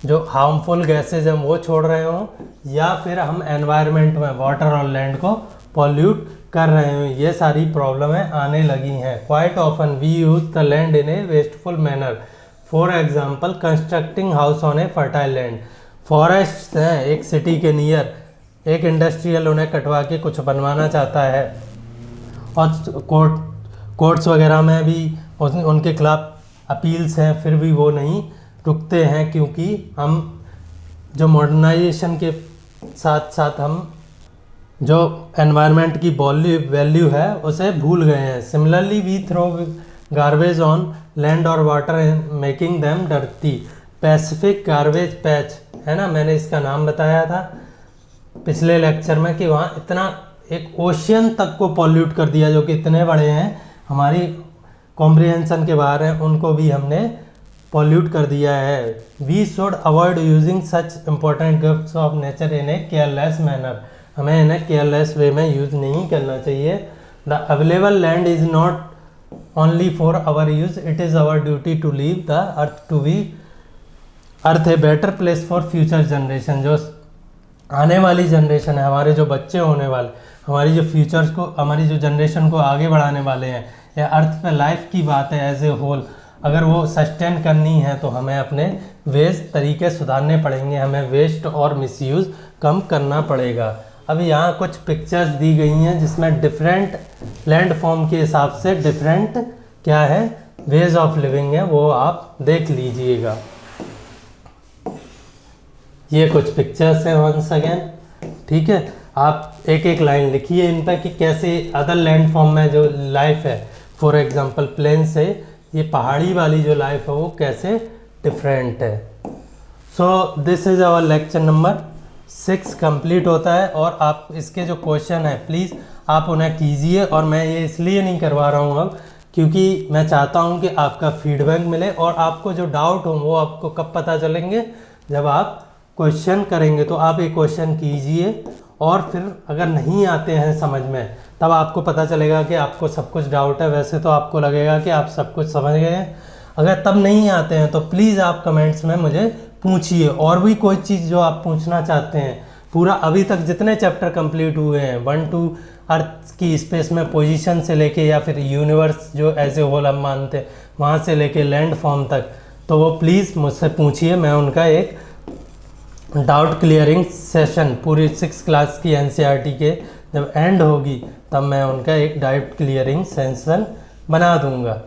जो हार्मफुल गैसेज हैं वो छोड़ रहे हों, या फिर हम एनवायरनमेंट में वाटर और लैंड को पॉल्यूट कर रहे हो, ये सारी प्रॉब्लमें आने लगी हैं। Quite often we use the land in a wasteful manner, for example constructing house on a fertile land. Forest हैं एक सिटी के नियर, एक इंडस्ट्रियल उन्हें कटवा के कुछ बनवाना चाहता है, और कोर्ट्स वगैरह में भी उनके खिलाफ अपील्स हैं, फिर भी वो नहीं रुकते हैं, क्योंकि हम जो मॉडर्नाइजेशन के साथ साथ हम जो एनवायरनमेंट की वैल्यू है उसे भूल गए हैं। Similarly we throw garbage on land और water making them dirty. Pacific garbage patch है ना, मैंने इसका नाम बताया था पिछले लेक्चर में कि वहाँ इतना एक ओशियन तक को पॉल्यूट कर दिया, जो कि इतने बड़े हैं, हमारी कॉम्प्रिहेंशन के बाहर हैं, उनको भी हमने पॉल्यूट कर दिया है। We should avoid using such important gifts of nature in a careless manner. हमें इन्हें केयरलेस वे में यूज़ नहीं करना चाहिए। The available land is not only for our use, it is our duty to leave the earth to be earth a better place for future generation. जो आने वाली generation है, हमारे जो बच्चे होने वाले, हमारी जो फ्यूचर्स को, हमारी जो जनरेशन को आगे बढ़ाने वाले हैं, या अर्थ पे लाइफ की बात है एज ए होल, अगर वो सस्टेन करनी है तो हमें अपने वेस्ट तरीके सुधारने पड़ेंगे, हमें वेस्ट और मिसयूज़ कम करना पड़ेगा। अब यहाँ कुछ पिक्चर्स दी गई हैं जिसमें डिफरेंट लैंड फॉर्म के हिसाब से डिफरेंट क्या है वेज ऑफ लिविंग है, वो आप देख लीजिएगा। ये कुछ पिक्चर्स हैं वंस अगेन, ठीक है। आप एक एक लाइन लिखिए इन पर कि कैसे अदर लैंड फॉर्म में जो लाइफ है, फॉर एग्जांपल प्लेन से ये पहाड़ी वाली जो लाइफ है वो कैसे डिफरेंट है। So this is our lecture number 6 complete होता है। और आप इसके जो क्वेश्चन है प्लीज़ आप उन्हें कीजिए, और मैं ये इसलिए नहीं करवा रहा हूँ अब क्योंकि मैं चाहता हूँ कि आपका फीडबैक मिले, और आपको जो डाउट हो वो आपको कब पता चलेंगे, जब आप क्वेश्चन करेंगे। तो आप ये क्वेश्चन कीजिए, और फिर अगर नहीं आते हैं समझ में तब आपको पता चलेगा कि आपको सब कुछ डाउट है। वैसे तो आपको लगेगा कि आप सब कुछ समझ गए हैं, अगर तब नहीं आते हैं तो प्लीज़ आप कमेंट्स में मुझे पूछिए, और भी कोई चीज़ जो आप पूछना चाहते हैं। पूरा अभी तक जितने चैप्टर कंप्लीट हुए हैं 1 to अर्थ की स्पेस में पोजीशन से लेके, या फिर यूनिवर्स जो एज ए होल हम मानते हैं वहाँ से लेके लैंड फॉर्म तक, तो वो प्लीज़ मुझसे पूछिए। मैं उनका एक डाउट क्लियरिंग सेशन पूरी 6 क्लास की NCERT के जब एंड होगी तब मैं उनका एक डाउट क्लियरिंग सेशन बना दूंगा।